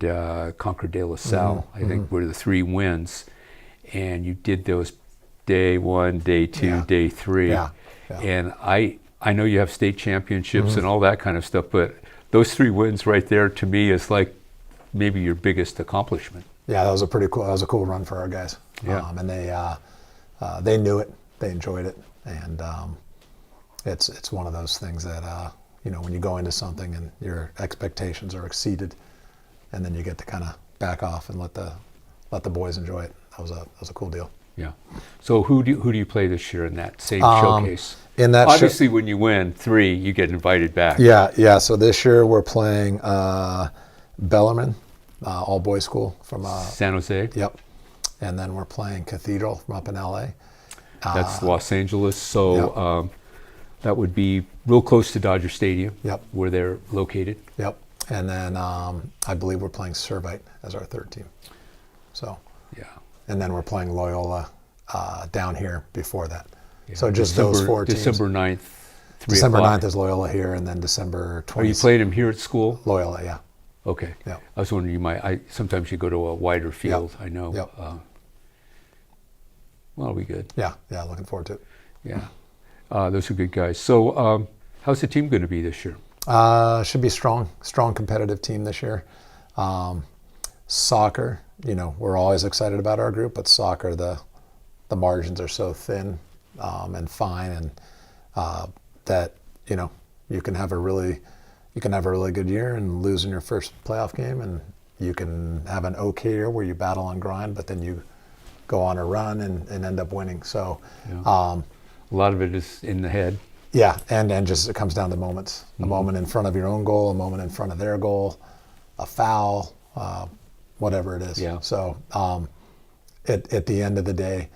Concord de La Salle. I think were the 3 wins, and you did those day 1, day 2, day 3. Yeah. And I know you have state championships and all that kind of stuff, but those 3 wins right there to me is like maybe your biggest accomplishment. Yeah, that was a cool run for our guys. Yeah. And they knew it, they enjoyed it, and it's one of those things that when you go into something and your expectations are exceeded, and then you get to kind of back off and let the boys enjoy it. That was a cool deal. Yeah. So who do you play this year in that same showcase? In that obviously, when you win 3, you get invited back. Yeah. So this year we're playing Bellarmine, all boys school from San Jose. Yep. And then we're playing Cathedral from up in LA. That's Los Angeles. So that would be real close to Dodger Stadium. Yep. Where they're located. Yep. And then I believe we're playing Servite as our 3rd team. So. Yeah. And then we're playing Loyola down here before that. Yeah. So just those 4 teams. December 9th, 3 December o'clock. 9th is Loyola here, and then December 20th. Are you playing them here at school? Loyola, yeah. Okay. Yeah. I was wondering, sometimes you go to a wider field, I know. Yep. Well, it'll be good. Yeah, looking forward to it. Yeah. Those are good guys. So how's the team going to be this year? Should be strong competitive team this year. Soccer, we're always excited about our group, but soccer, the margins are so thin and fine, and that you can have a really good year and lose in your first playoff game, and you can have an okay year where you battle and grind, but then you go on a run and end up winning. So a lot of it is in the head. Yeah, and just it comes down to moments. A moment in front of your own goal, a moment in front of their goal, a foul, whatever it is. Yeah. So at the end of the day,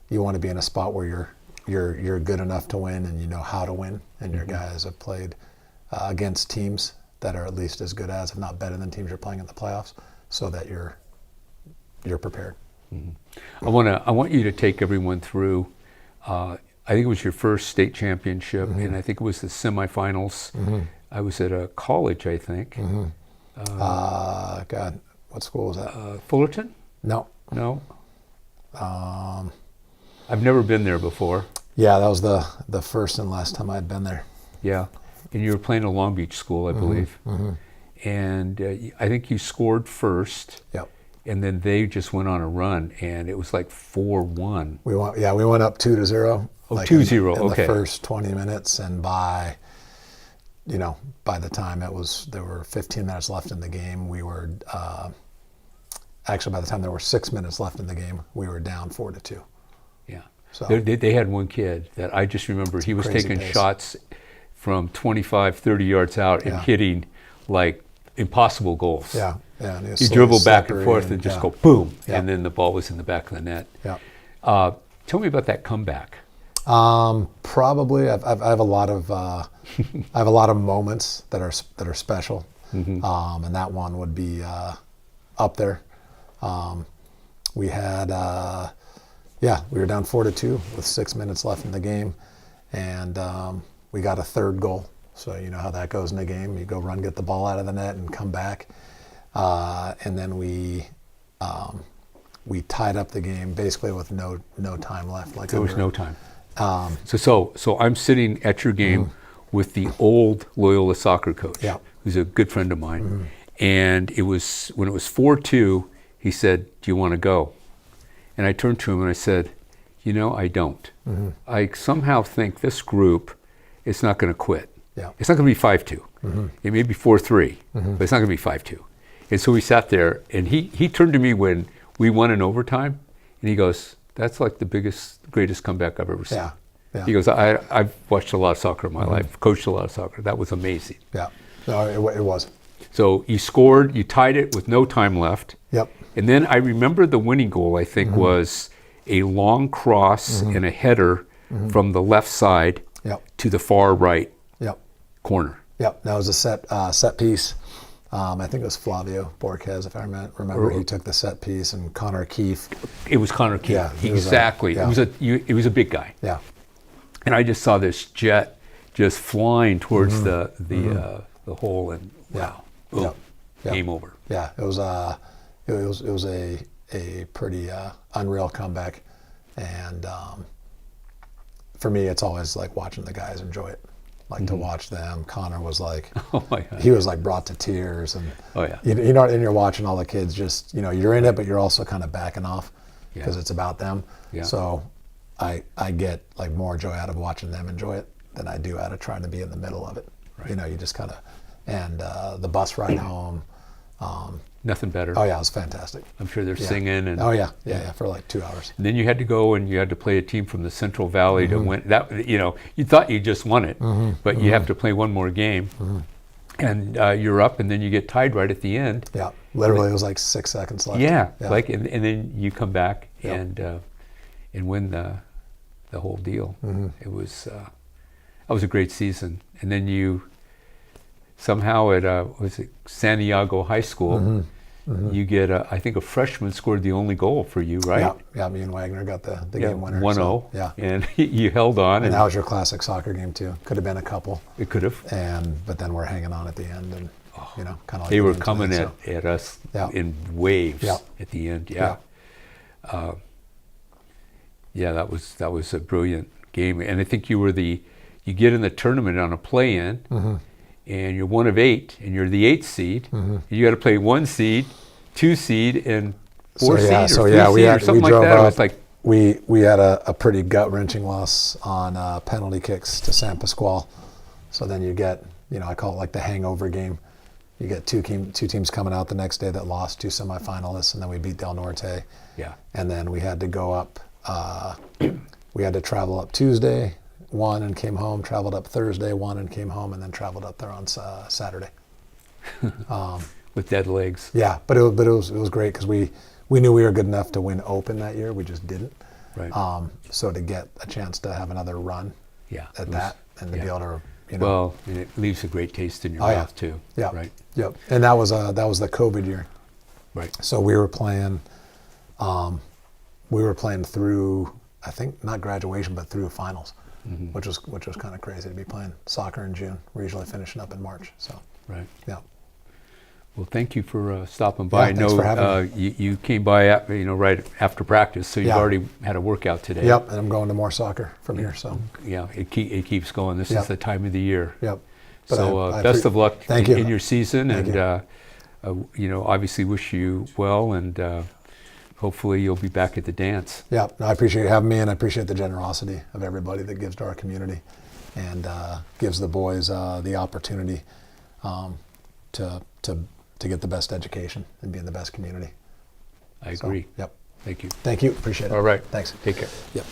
you want to be in a spot where you're good enough to win, and you know how to win, and your guys have played against teams that are at least as good as, if not better than, teams you're playing in the playoffs, so that you're prepared. I want you to take everyone through. I think it was your first state championship, and I think it was the semifinals. I was at a college, I think. God, what school was that? Fullerton? No. I've never been there before. Yeah, that was the first and last time I'd been there. Yeah, and you were playing a Long Beach school, I believe. and I think you scored first. Yep. And then they just went on a run, and it was like 4-1. We went up 2-0. Oh, like 2-0, in okay. the first 20 minutes, and by the time there were 15 minutes left in the game, we were actually by the time there were 6 minutes left in the game, we were down 4-2. Yeah. So They had one kid that I just remember, he was Crazy taking pace. shots from 25, 30 yards out and Yeah. hitting like impossible goals. yeah, and he was You slowly dribble back and slippery forth and just yeah. go boom, Yeah. and then the ball was in the back of the net. Yeah. Tell me about that comeback. Probably, I have a lot of I have a lot of moments that are special, and that one would be up there. We had we were down 4-2 with 6 minutes left in the game, and we got a third goal. So you know how that goes in a game. You go run, get the ball out of the net, and come back, and then we tied up the game basically with no time left. Like There was no time. Um, So I'm sitting at your game with the old Loyola soccer coach, Yeah. who's a good friend of mine. And it was when it was 4-2, he said, "Do you want to go?" And I turned to him and I said, I don't. I somehow think this group is not going to quit. Yeah. It's not going to be 5-2. It may be 4-3, but it's not going to be 5-2. And so we sat there, and he turned to me when we won in overtime, and he goes, "That's like the greatest comeback I've ever seen." Yeah. Yeah. He goes, I've watched a lot of soccer in my life, coached a lot of soccer. That was amazing. Yeah. No, it was. So you scored, you tied it with no time left. Yep. And then I remember the winning goal, I think, was a long cross and a header from the left side Yep. to the far right Yep. corner. Yep. That was a set piece. I think it was Flavio Borges, if I remember. He took the set piece, and Connor Keefe. It was Connor Keefe. Yeah, he was exactly. yeah. It was a big guy. Yeah. And I just saw this jet just flying towards the hole, and wow, boom, Yep. Yep. game over. Yeah. It was a pretty unreal comeback, and for me, it's always like watching the guys enjoy it. Like to watch them. Connor was like, Oh my God. he was like brought to tears, and Oh yeah. and you're watching all the kids just, you're in it, but you're also kind of backing off because Yeah. it's about them. Yeah. So I get like more joy out of watching them enjoy it than I do out of trying to be in the middle of it. Right. You just kind of, and the bus ride home. Nothing better. Oh yeah, it was fantastic. I'm sure they're Yeah. singing, and Oh yeah, for like 2 hours. then you had to go and you had to play a team from the Central Valley to win. That you thought you just won it, but you have to play one more game, and you're up, and then you get tied right at the end. Yeah, literally it was like 6 seconds left. Yeah, and then you come back Yep. and win the whole deal. It was that was a great season, and then you somehow at was it San Diego High School. You get I think a freshman scored the only goal for you, right? Yeah, me and Wagner got the game winner. 1-0. So, yeah. And you held on, And that was your classic soccer game too. Could have been a couple, it could have. but then we're hanging on at the end, and kind of like They the were game coming tonight, at us Yeah. in waves Yeah. at the end. Yeah. That was a brilliant game, and I think you get in the tournament on a play-in, and you're one of 8, and you're the 8th seed. You got to play 1 seed, 2 seed, and 4 seed, or 3 seed, or something like that. It was like we had a pretty gut-wrenching loss on penalty kicks to San Pasquale. So then you get, I call it like the hangover game. You get two teams coming out the next day that lost, 2 semifinalists, and then we beat Del Norte. Yeah. And then we had to go up, we had to travel up Tuesday, won and came home, traveled up Thursday, won and came home, and then traveled up there on Saturday. with dead legs. Yeah, but it was great because we knew we were good enough to win Open that year. We just didn't. Right. So to get a chance to have another run Yeah. at it was- that and to be able to, Well, and it leaves a great taste in your Oh, yeah. mouth too. Yeah. Right. Yep. And that was the COVID year. Right. So we were playing through, I think not graduation, but through finals, which was kind of crazy to be playing soccer in June. We're usually finishing up in March. So Right. yeah. Well, thank you for stopping by. I thanks know for having you came by right after practice, so you've Yeah. already had a workout today. Yep. And I'm going to more soccer from here. So Yeah, it keeps going. This Yep. is the time of the year. yep. But So I best of luck Thank you. in your season, Thank and obviously wish you well, and hopefully you'll be back at the dance. Yeah, no, I appreciate you having me, and I appreciate the generosity of everybody that gives to our community and gives the boys the opportunity to get the best education and be in the best community. I agree. Yep. Thank you. Thank you. Appreciate it. All right. Thanks. Take care. Yep.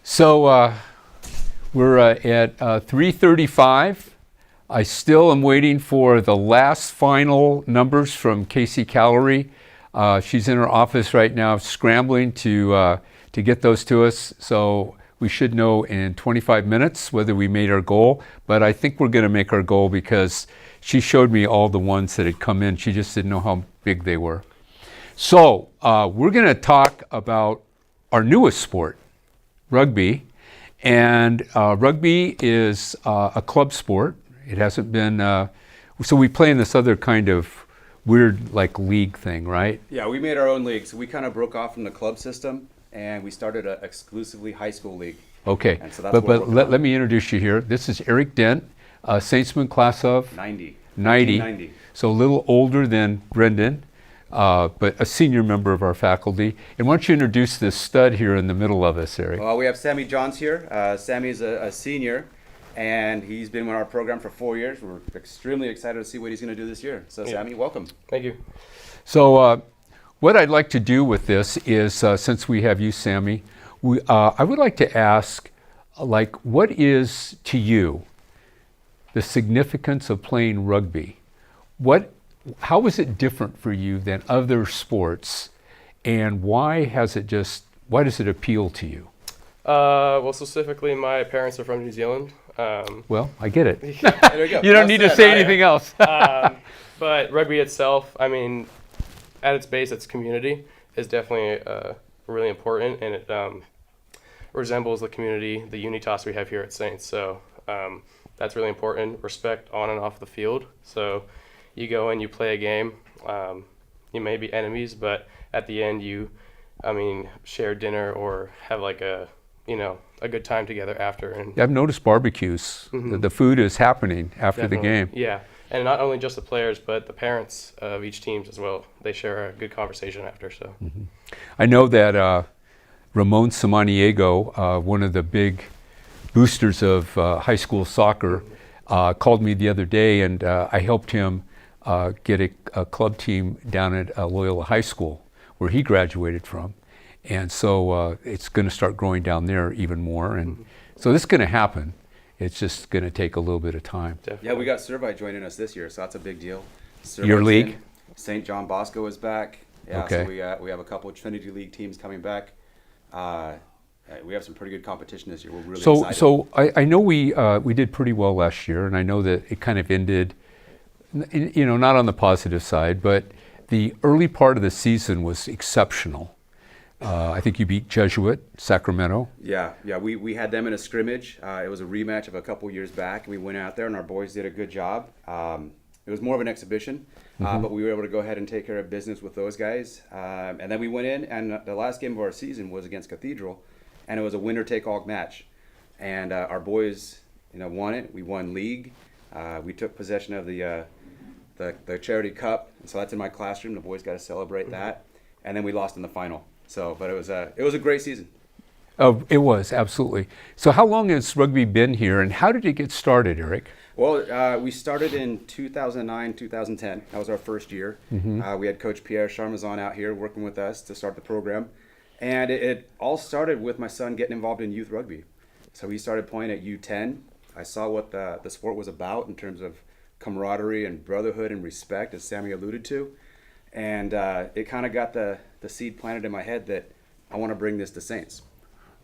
So we're at 3:35. I still am waiting for the last final numbers from Casey Callery. She's in her office right now scrambling to get those to us. So we should know in 25 minutes whether we made our goal. But I think we're going to make our goal because she showed me all the ones that had come in. She just didn't know how big they were. So we're going to talk about our newest sport, rugby. And rugby is a club sport. It hasn't been, so we play in this other kind of weird like league thing, right? Yeah, we made our own league. So we kind of broke off from the club system and we started an exclusively high school league. Okay, And so that's but what we're let me introduce you here. This is Eric Dent, Saintsman class of 90. 90. So a little older than Brendan, but a senior member of our faculty. And why don't you introduce this stud here in the middle of us, Eric? Well, we have Sammy Johns here. Sammy is a senior and he's been in our program for 4 years. We're extremely excited to see what he's going to do this year. So Sammy, welcome. Thank you. So what I'd like to do with this is, since we have you, Sammy, I would like to ask, like, what is to you the significance of playing rugby? How is it different for you than other sports, and why does it appeal to you? Well, specifically, my parents are from New Zealand. Well, I get it. There we go. You don't need to say anything else. But rugby itself, I mean, at its base, its community is definitely really important, and it resembles the community, the unitas we have here at Saints. So that's really important. Respect on and off the field. So you go in, you play a game. You may be enemies, but at the end, share dinner or have like a good time together after. And I've noticed barbecues. Mhm. The food is happening after the definitely. game. Yeah, and not only just the players, but the parents of each team as well. They share a good conversation after. So I know that Ramon Samaniego, one of the big boosters of high school soccer, called me the other day, and I helped him get a club team down at Loyola High School, where he graduated from. And so it's going to start growing down there even more. And so this is going to happen. It's just going to take a little bit of time. Yeah, we got Survey joining us this year, so that's a big deal. Your league? St. John Bosco is back. Yeah, Okay. so we have a couple of Trinity League teams coming back. We have some pretty good competition this year. We're really excited. So I know we did pretty well last year, and I know that it kind of ended, not on the positive side, but the early part of the season was exceptional. I think you beat Jesuit, Sacramento. Yeah, we had them in a scrimmage. It was a rematch of a couple years back. We went out there, and our boys did a good job. It was more of an exhibition, but we were able to go ahead and take care of business with those guys. And then we went in, and the last game of our season was against Cathedral, and it was a winner-take-all match. And our boys, won it. We won league. We took possession of the charity cup, so that's in my classroom. The boys got to celebrate that, and then we lost in the final. So, but it was a great season. Oh, it was, absolutely. So how long has rugby been here, and how did it get started, Eric? Well, we started in 2009, 2010. That was our first year. We had Coach Pierre Charmazon out here working with us to start the program. And it all started with my son getting involved in youth rugby. So he started playing at U10. I saw what the sport was about in terms of camaraderie and brotherhood and respect, as Sammy alluded to. And it kind of got the seed planted in my head that I want to bring this to Saints.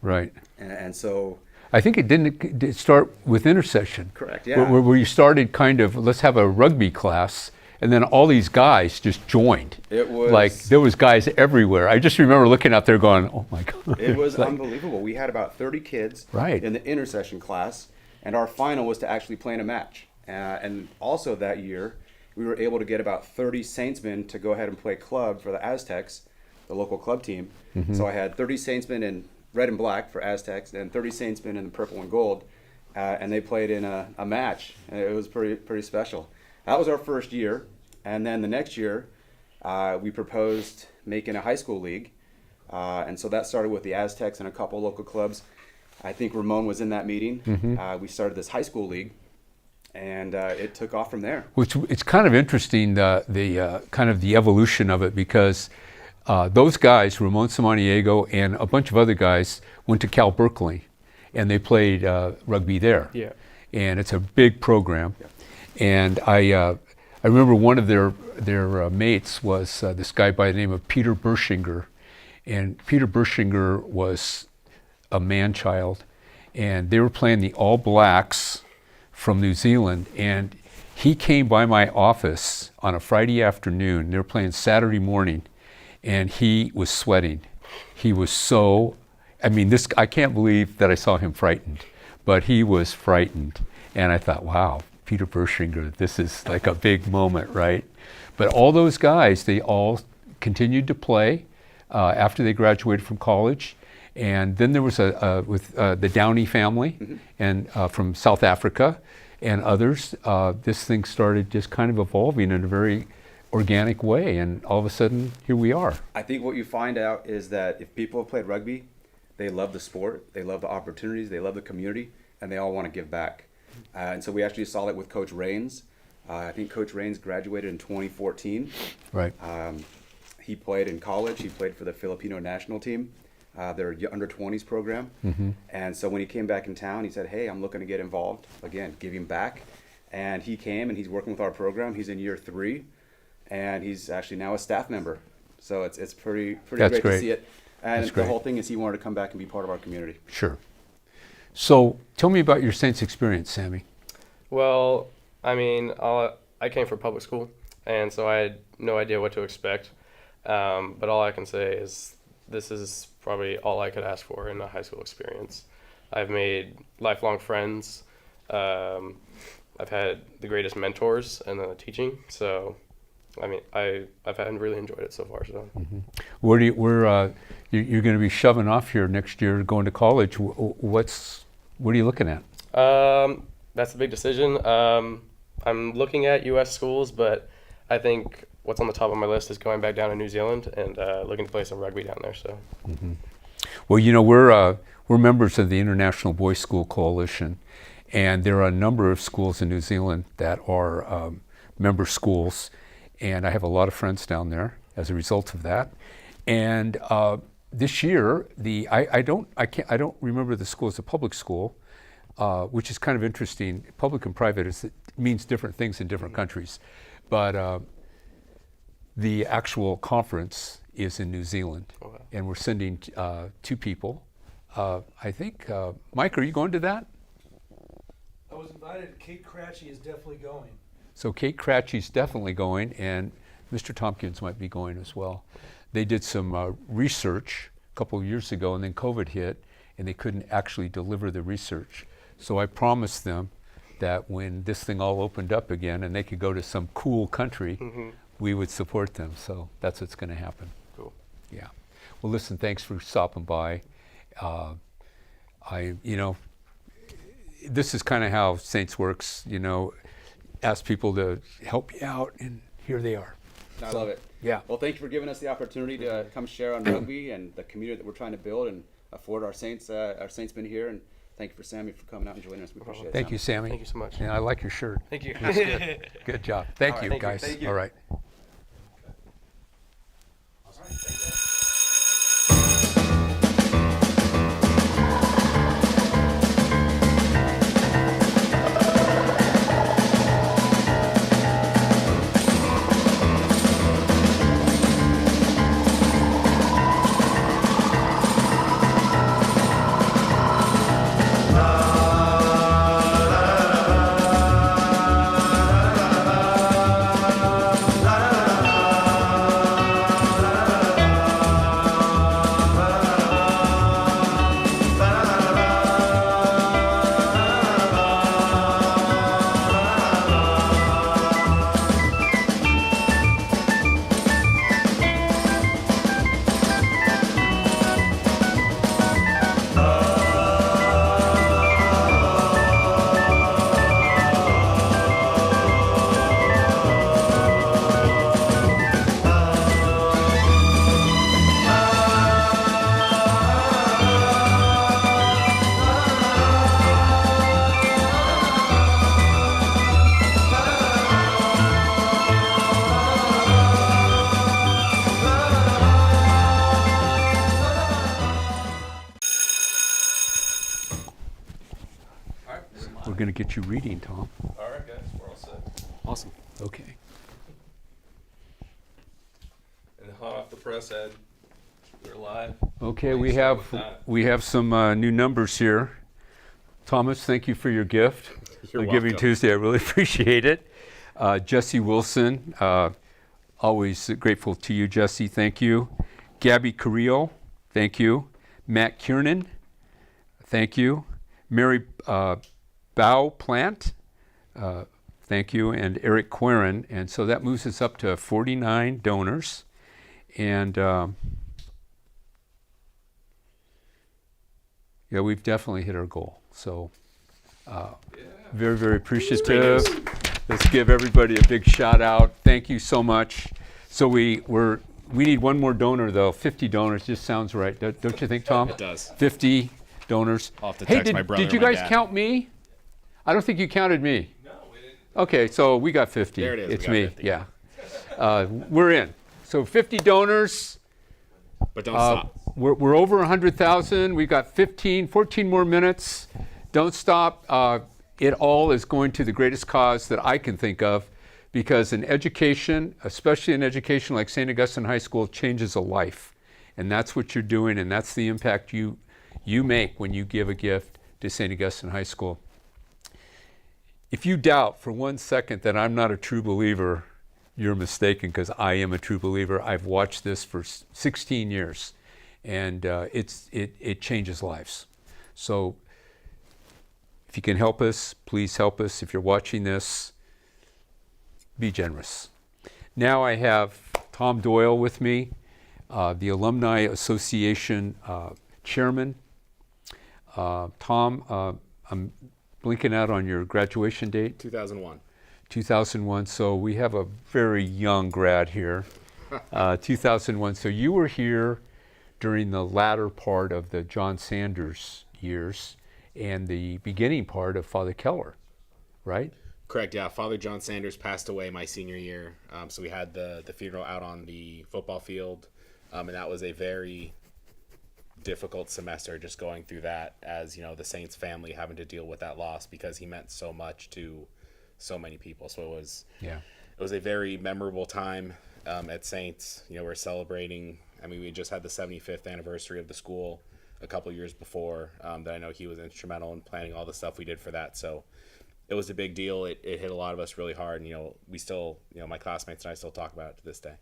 Right. And so... I think it did start with intercession. Correct, yeah. Where you started kind of, let's have a rugby class, and then all these guys just joined. It was... Like, there was guys everywhere. I just remember looking out there going, oh my God. It was unbelievable. We had about 30 kids in the intercession class, and our final was to actually play in a match. And also that year, we were able to get about 30 Saintsmen to go ahead and play club for the Aztecs, the local club team. So I had 30 Saintsmen in red and black for Aztecs, and 30 Saintsmen in the purple and gold, and they played in a match. And it was pretty special. That was our first year, and then the next year, we proposed making a high school league, and so that started with the Aztecs and a couple local clubs. I think Ramon was in that meeting. We started this high school league, and it took off from there. Which it's kind of interesting, the kind of the evolution of it, because those guys, Ramon Samaniego and a bunch of other guys, went to Cal Berkeley, and they played rugby there. Yeah. And it's a big program. Yeah. And I remember one of their mates was this guy by the name of Peter Bershinger, and Peter Bershinger was a man-child, and they were playing the All Blacks from New Zealand, and he came by my office on a Friday afternoon. They were playing Saturday morning, and he was sweating. He was so, I can't believe that I saw him frightened, but he was frightened. And I thought, wow, Peter Bershinger, this is like a big moment, right? But all those guys, they all continued to play after they graduated from college. And then there was with the Downey family and from South Africa and others, this thing started just kind of evolving in a very organic way, and all of a sudden, here we are. I think what you find out is that if people have played rugby, they love the sport, they love the opportunities, they love the community, and they all want to give back. And so we actually saw that with Coach Raines. I think Coach Raines graduated in 2014. Right. He played in college. He played for the Filipino national team, their under 20s program. And so when he came back in town, he said, hey, I'm looking to get involved, again, giving back. And he came, and he's working with our program. He's in year 3. And he's actually now a staff member. So it's pretty great to see it. And the whole thing is he wanted to come back and be part of our community. Sure. So tell me about your Saints experience, Sammy. Well, I came from public school, and so I had no idea what to expect. But all I can say is this is probably all I could ask for in a high school experience. I've made lifelong friends. I've had the greatest mentors in the teaching. So, I've really enjoyed it so far. So, you're going to be shoving off here next year, going to college. What are you looking at? That's a big decision. I'm looking at U.S. schools, but I think what's on the top of my list is going back down to New Zealand and looking to play some rugby down there. So, Well, we're members of the International Boys School Coalition, and there are a number of schools in New Zealand that are member schools, and I have a lot of friends down there as a result of that. And this year, I don't remember the school as a public school, which is kind of interesting. Public and private means different things in different countries. But the actual conference is in New Zealand, and we're sending 2 people. I think, Mike, are you going to that? I was invited. Kate Cratchy is definitely going. So Kate Cratchy's definitely going, and Mr. Tompkins might be going as well. They did some research a couple of years ago, and then COVID hit, and they couldn't actually deliver the research. So I promised them that when this thing all opened up again and they could go to some cool country, we would support them. So that's what's going to happen. Cool. Yeah. Well, listen, thanks for stopping by. This is kind of how Saints works, ask people to help you out, and here they are. I love it. Yeah. Well, thank you for giving us the opportunity to come share on rugby and the community that we're trying to build and afford our Saintsmen here. And thank you for Sammy for coming out and joining us. We appreciate it. Thank you, Sammy. Thank you so much. Yeah, I like your shirt. Thank you. That's good. Good job. Thank you, guys. Thank you. All right. We're going to get you reading, Tom. All right, guys, we're all set. Awesome. Okay. And hot off the press, Ed, we're live. Okay, Let's we start have with that. we have some new numbers here. Thomas, thank you for your gift on Giving Tuesday. I really appreciate it. Jesse Wilson, always grateful to you, Jesse. Thank you. Gabby Carrillo, thank you. Matt Kiernan, thank you. Mary Bow Plant, thank you. And Eric Querin. And so that moves us up to 49 donors. And yeah, we've definitely hit our goal. So very, very appreciative. Let's give everybody a big shout out. Thank you so much. So we need one more donor though. 50 donors just sounds right. Don't you think, Tom? It does. 50 donors. I'll have to Hey, text my brother did you or my guys dad. count me? I don't think you counted me. No, we didn't. Okay, so we got 50. There it is, we It's got me. 50. Yeah. We're in. So 50 donors. But don't stop. We're over 100,000. We've got 14 more minutes. Don't stop. It all is going to the greatest cause that I can think of, because in education, especially an education like St. Augustine High School, changes a life. And that's what you're doing, and that's the impact you make when you give a gift to St. Augustine High School. If you doubt for 1 second that I'm not a true believer, you're mistaken, because I am a true believer. I've watched this for 16 years, and it changes lives. So if you can help us, please help us. If you're watching this, be generous. Now I have Tom Doyle with me, the Alumni Association chairman. Tom, I'm blinking out on your graduation date. 2001. 2001, so we have a very young grad here. 2001, so you were here during the latter part of the John Sanders years and the beginning part of Father Keller, right? Correct, yeah. Father John Sanders passed away my senior year. So we had the funeral out on the football field. And that was a very difficult semester, just going through that as, the Saints family having to deal with that loss, because he meant so much to so many people. So it was, yeah, it was a very memorable time at Saints. You know, we're celebrating. I mean, we just had the 75th anniversary of the school a couple years before. That I know he was instrumental in planning all the stuff we did for that. So it was a big deal. It hit a lot of us really hard. And, you know, we still, you know, my classmates and I still talk about it to this day.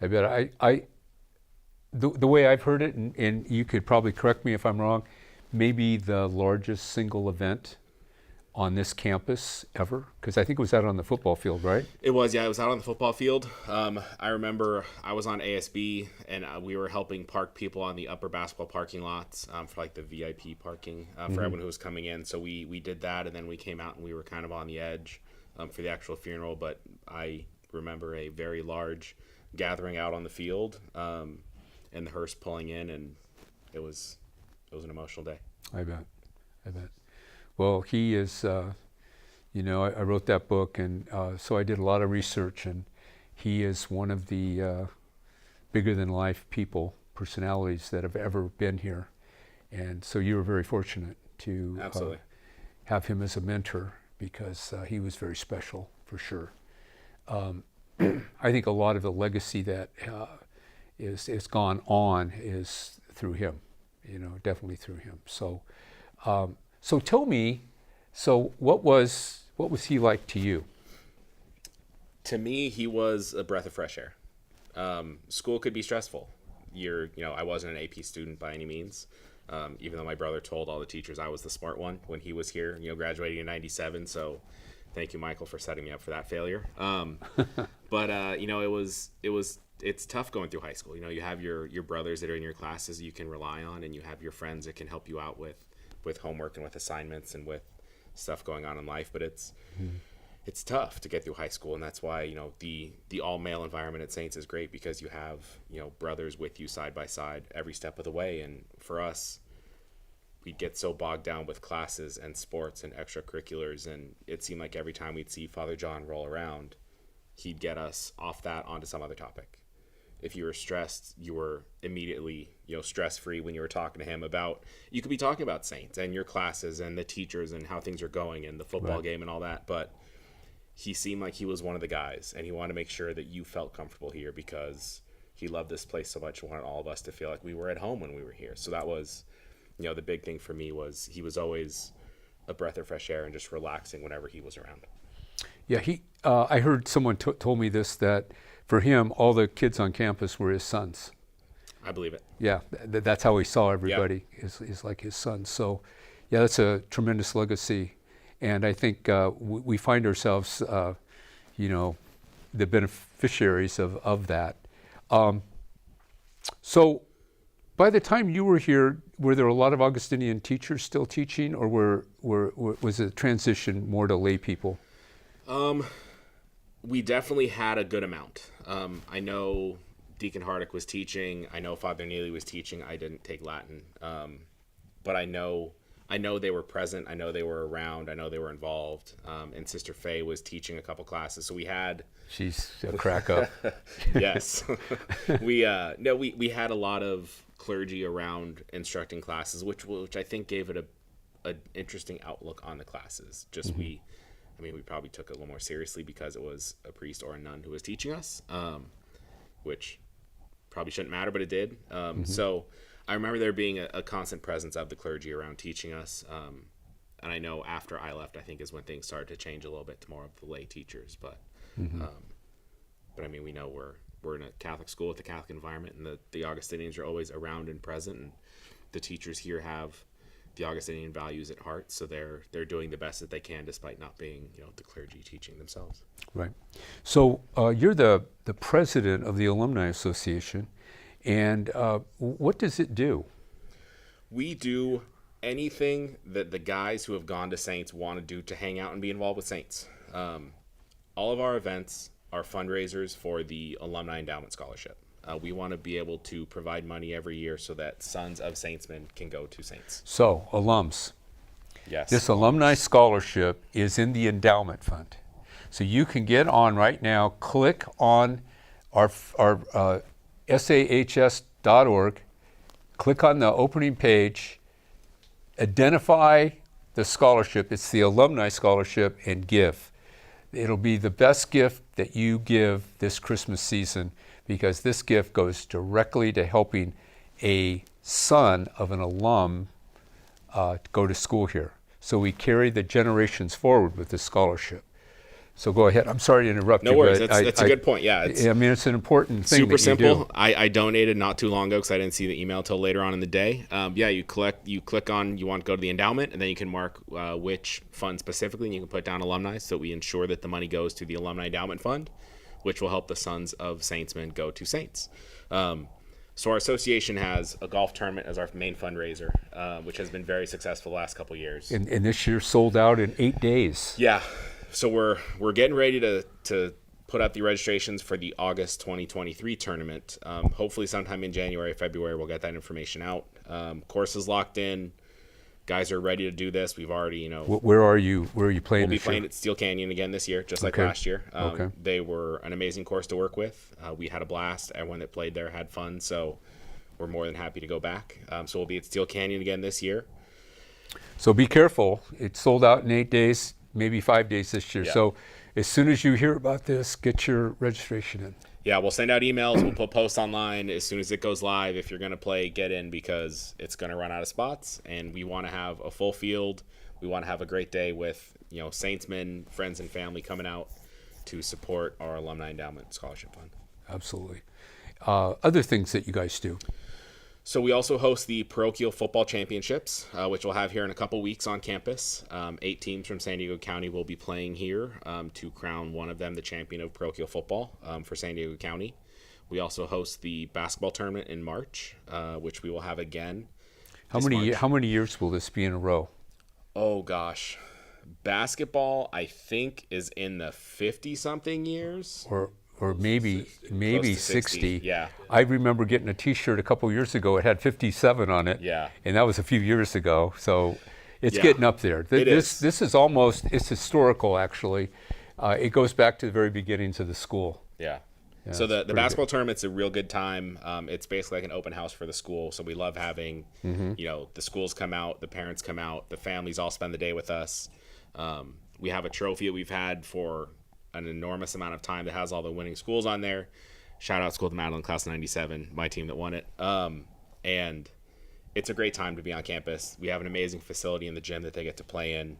I bet the way I've heard it, and you could probably correct me if I'm wrong, maybe the largest single event on this campus ever? Because I think it was out on the football field, right? It was, yeah. It was out on the football field. I remember I was on ASB, and we were helping park people on the upper basketball parking lots for like the VIP parking for everyone who was coming in. So we did that, and then we came out and we were kind of on the edge for the actual funeral. But I remember a very large gathering out on the field and the hearse pulling in, and it was an emotional day. I bet. Well, he is, you know, I wrote that book, and so I did a lot of research, and he is one of the bigger-than-life people, personalities that have ever been here. And so you were very fortunate to have him as a mentor, because he was very special, for sure. I think a lot of the legacy that is gone on is through him, you know, definitely through him. So. So tell me, what was he like to you? To me, he was a breath of fresh air. School could be stressful. I wasn't an AP student by any means, even though my brother told all the teachers I was the smart one when he was here, you know, graduating in '97. So thank you, Michael, for setting me up for that failure. But you know, it's tough going through high school. You know, you have your brothers that are in your classes you can rely on, and you have your friends that can help you out with homework and with assignments and with stuff going on in life. But it's tough to get through high school, and that's why, you know, the all male environment at Saints is great, because you have, you know, brothers with you side by side every step of the way. And for us, we'd get so bogged down with classes and sports and extracurriculars, and it seemed like every time we'd see Father John roll around, he'd get us off that onto some other topic. If you were stressed, you were immediately, you know, stress-free when you were talking to him about, you could be talking about Saints and your classes and the teachers and how things are going and the football game and all that. But he seemed like he was one of the guys, and he wanted to make sure that you felt comfortable here, because he loved this place so much and wanted all of us to feel like we were at home when we were here. So that was, you know, the big thing for me was he was always a breath of fresh air and just relaxing whenever he was around. Yeah, I heard someone told me this, that for him, all the kids on campus were his sons. I believe it. Yeah, that's how he saw everybody, is like his sons. So, yeah, that's a tremendous legacy. And I think we find ourselves, you know, the beneficiaries of that. So by the time you were here, were there a lot of Augustinian teachers still teaching, or was it transition more to lay people? We definitely had a good amount. I know Deacon Hardick was teaching. I know Father Neely was teaching. I didn't take Latin. But I know they were present. I know they were around. I know they were involved. And Sister Faye was teaching a couple classes. So we had... She's a crack up. Yes. We had a lot of clergy around instructing classes, which I think gave it an interesting outlook on the classes. Just we probably took it a little more seriously because it was a priest or a nun who was teaching us, which probably shouldn't matter, but it did. So I remember there being a constant presence of the clergy around teaching us. And I know after I left, I think is when things started to change a little bit to more of the lay teachers. But I mean, we know we're in a Catholic school with a Catholic environment, and the Augustinians are always around and present, and the teachers here have the Augustinian values at heart, so they're doing the best that they can despite not being, you know, the clergy teaching themselves. Right. So you're the president of the Alumni Association, and what does it do? We do anything that the guys who have gone to Saints want to do to hang out and be involved with Saints. All of our events are fundraisers for the Alumni Endowment Scholarship. We want to be able to provide money every year so that sons of Saintsmen can go to Saints. So, alums. Yes. This alumni scholarship is in the endowment fund. So you can get on right now, click on our sahs.org, click on the opening page, identify the scholarship. It's the alumni scholarship, and give. it'll be the best gift that you give this Christmas season, because this gift goes directly to helping a son of an alum go to school here. So we carry the generations forward with this scholarship. So go ahead. I'm sorry to interrupt you. No worries. But That's a good point. Yeah. I mean, it's an important thing. Super that you simple. do. I donated not too long ago because I didn't see the email till later on in the day. You click on you want to go to the endowment, and then you can mark which fund specifically, and you can put down alumni, so we ensure that the money goes to the alumni endowment fund, which will help the sons of Saintsmen go to Saints. So our association has a golf tournament as our main fundraiser, which has been very successful the last couple of years. And this year sold out in 8 days. Yeah. So we're getting ready to put out the registrations for the August 2023 tournament. Hopefully sometime in January, February, we'll get that information out. Course is locked in. Guys are ready to do this. We've already, Where are you? Where are you playing? We'll be this playing year? at Steel Canyon again this year, just like Okay. last year. Okay. They were an amazing course to work with. We had a blast. Everyone that played there had fun. So we're more than happy to go back. So we'll be at Steel Canyon again this year. So be careful. It sold out in 8 days, maybe 5 days this year. Yeah. So as soon as you hear about this, get your registration in. Yeah, we'll send out emails. We'll put posts online as soon as it goes live. If you're going to play, get in, because it's going to run out of spots. And we want to have a full field. We want to have a great day with, Saintsmen, friends, and family coming out to support our Alumni Endowment Scholarship Fund. Absolutely. Other things that you guys do. So we also host the Parochial Football Championships, which we'll have here in a couple weeks on campus. 8 teams from San Diego County will be playing here to crown one of them the champion of parochial football for San Diego County. We also host the basketball tournament in March, which we will have again. How many years will this be in a row? Oh gosh, basketball I think is in the 50-something years. Or maybe Close to 60. Yeah. I remember getting a T-shirt a couple years ago. It had 57 on it. Yeah. And that was a few years ago. So it's Yeah. getting up there. It is. This is almost, it's historical actually. It goes back to the very beginnings of the school. Yeah. Yeah, So it's the pretty basketball tournament's a real good time. It's basically like an open house for the school. So we love having, the schools come out, the parents come out, the families all spend the day with us. We have a trophy that we've had for an enormous amount of time that has all the winning schools on there. Shout out School of the Madeline, class 97, my team that won it. And it's a great time to be on campus. We have an amazing facility in the gym that they get to play in.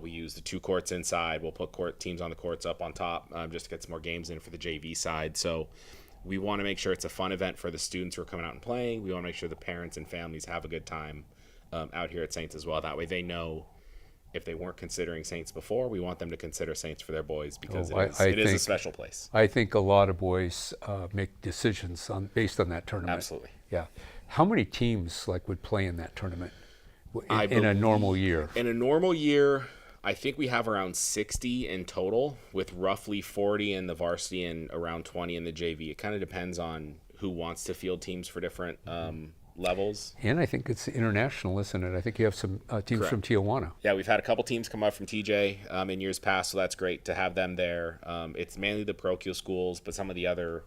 We use the 2 courts inside. We'll put teams on the courts up on top just to get some more games in for the JV side. So we want to make sure it's a fun event for the students who are coming out and playing. We want to make sure the parents and families have a good time out here at Saints as well. That way they know if they weren't considering Saints before, we want them to consider Saints for their boys, because it is a special place. I think a lot of boys make decisions based on that tournament. Absolutely. Yeah. How many teams would play in that tournament in a normal year? In a normal year, I think we have around 60 in total, with roughly 40 in the varsity and around 20 in the JV. It kind of depends on who wants to field teams for different levels. And I think it's international, isn't it? I think you have some teams Correct. from Tijuana. Yeah, we've had a couple teams come up from TJ in years past, so that's great to have them there. It's mainly the parochial schools, but some of the other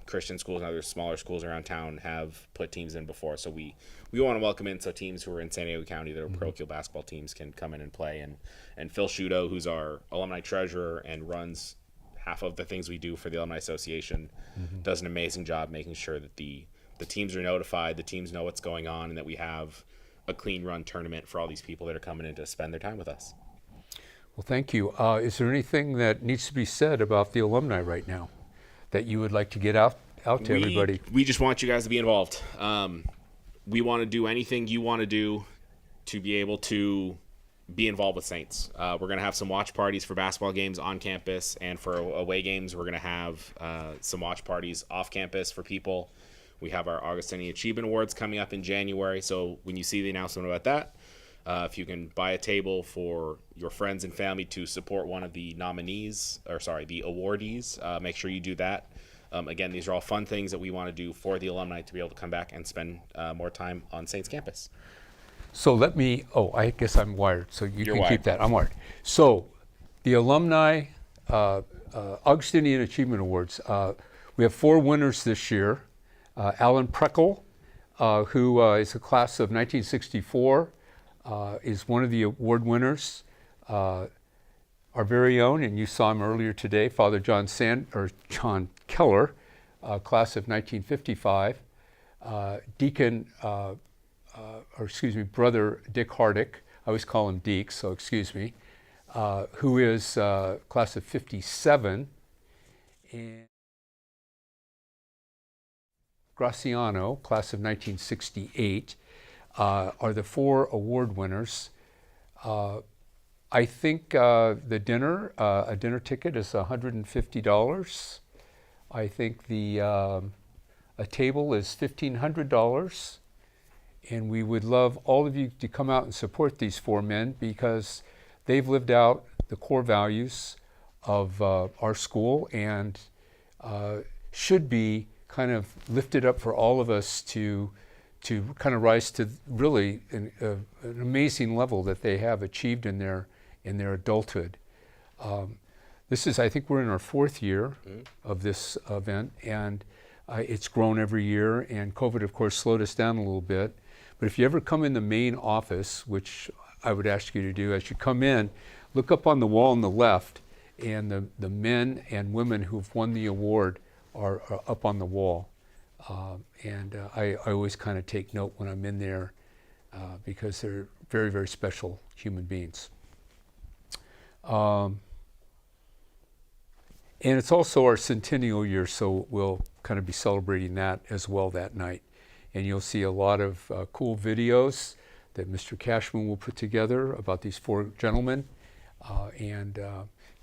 Christian schools and other smaller schools around town have put teams in before. So we want to welcome in so teams who are in San Diego County that are parochial basketball teams can come in and play. And Phil Shudo, who's our alumni treasurer and runs half of the things we do for the Alumni Association, does an amazing job making sure that the teams are notified, the teams know what's going on, and that we have a clean run tournament for all these people that are coming in to spend their time with us. Well, thank you. Is there anything that needs to be said about the alumni right now that you would like to get out to everybody? We just want you guys to be involved. We want to do anything you want to do to be able to be involved with Saints. We're going to have some watch parties for basketball games on campus, and for away games, we're going to have some watch parties off campus for people. We have our Augustine Achievement Awards coming up in January, so when you see the announcement about that, if you can buy a table for your friends and family to support one of the the awardees, make sure you do that. Again, these are all fun things that we want to do for the alumni to be able to come back and spend more time on Saints campus. So I guess I'm wired, so you You're can wired. keep that. I'm wired. So the alumni Augustinian Achievement Awards, we have 4 winners this year. Alan Preckle, who is a class of 1964, is one of the award winners. our very own, and you saw him earlier today, Father John Keller, class of 1955, Brother Dick Hardick, I always call him Deke, so excuse me, who is class of 57, and Graciano, class of 1968, are the 4 award winners. I think the dinner, a dinner ticket is $150. I think a table is $1,500. And we would love all of you to come out and support these 4 men because they've lived out the core values of our school and should be kind of lifted up for all of us to kind of rise to really an amazing level that they have achieved in their adulthood. This is, I think we're in our 4th year of this event, and it's grown every year, and COVID, of course, slowed us down a little bit. But if you ever come in the main office, which I would ask you to do, as you come in, look up on the wall on the left, and the men and women who've won the award are up on the wall. I always kind of take note when I'm in there because they're very, very special human beings. And it's also our centennial year, so we'll kind of be celebrating that as well that night. And you'll see a lot of cool videos that Mr. Cashman will put together about these 4 gentlemen. And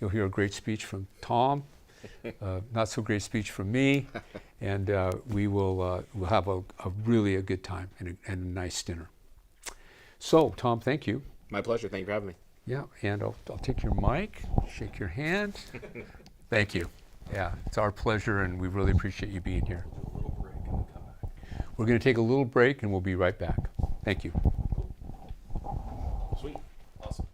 you'll hear a great speech from Tom, not so great speech from me, and we'll have a really good time and a nice dinner. So, Tom, thank you. My pleasure. Thank you for having me. Yeah, and I'll take your mic, shake your hand. Thank you. Yeah, it's our pleasure, and we really appreciate you being here. We're going to take a little break, and we'll be right back. Thank you. Sweet. Awesome.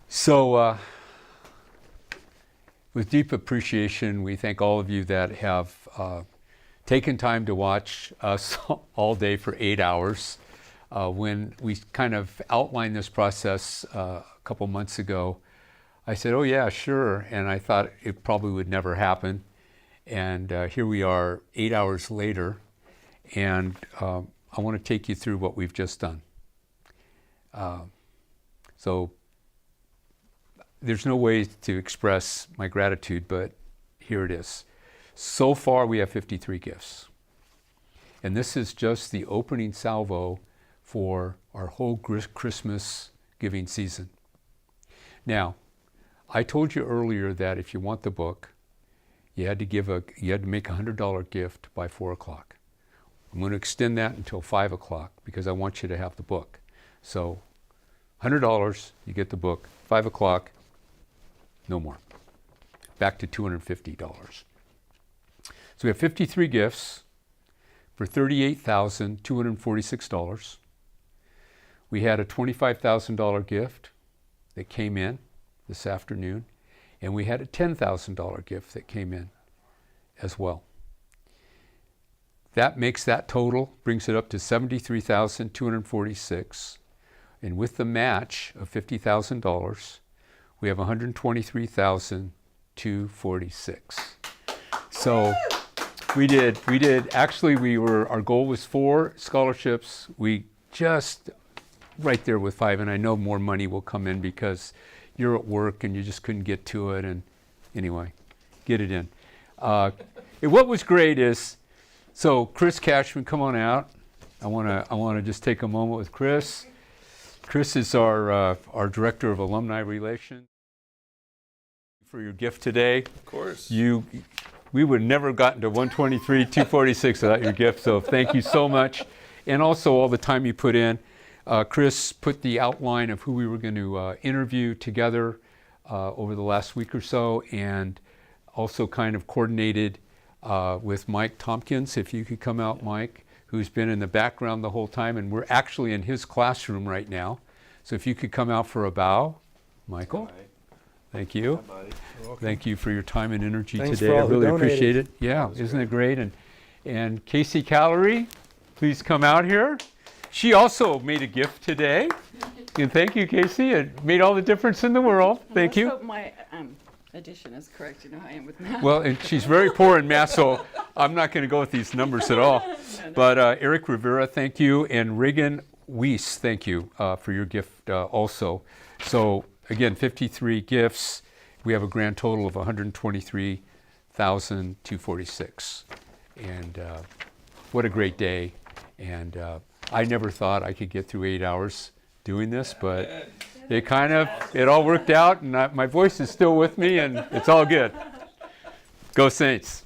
So, with deep appreciation, we thank all of you that have taken time to watch us all day for 8 hours. When we kind of outlined this process a couple months ago, I said, oh yeah, sure, and I thought it probably would never happen. And here we are 8 hours later, and I want to take you through what we've just done. So there's no way to express my gratitude, but here it is. So far, we have 53 gifts. And this is just the opening salvo for our whole Christmas giving season. Now, I told you earlier that if you want the book, you had to make a $100 gift by 4 o'clock. I'm going to extend that until 5 o'clock because I want you to have the book. So, $100, you get the book. 5 o'clock, no more. Back to $250. So we have 53 gifts for $38,246. We had a $25,000 gift that came in this afternoon, and we had a $10,000 gift that came in as well. That makes that total, brings it up to $73,246. And with the match of $50,000, we have $123,246. So our goal was 4 scholarships. We just right there with 5, and I know more money will come in because you're at work and you just couldn't get to it, and anyway, get it in. What was great is, so Chris Cashman, come on out. I wanna just take a moment with Chris. Chris is our Director of Alumni Relations. For your gift today. Of course. We would never have gotten to 123,246 without your gift, so thank you so much. And also all the time you put in. Chris put the outline of who we were going to interview together over the last week or so, and also kind of coordinated with Mike Tompkins, if you could come out, Mike, who's been in the background the whole time, and we're actually in his classroom right now. So if you could come out for a bow, Michael. Hi. Thank you. Hi, buddy. You're welcome. Thank you for your time and energy Thanks today. for I all who really donated. appreciate it. Yeah, isn't it great? And Casey Callery, please come out here. She also made a gift today. And thank you, Casey. It made all the difference in the world. Thank you. Let's hope my addition is correct. You know how I am with math. Well, and she's very poor in math, so I'm not going to go with these numbers at all. But Eric Rivera, thank you. And Reagan Weiss, thank you for your gift also. So again, 53 gifts. We have a grand total of $123,246. And what a great day. And I never thought I could get through 8 hours doing this, but it all worked out, and my voice is still with me, and it's all good. Go Saints.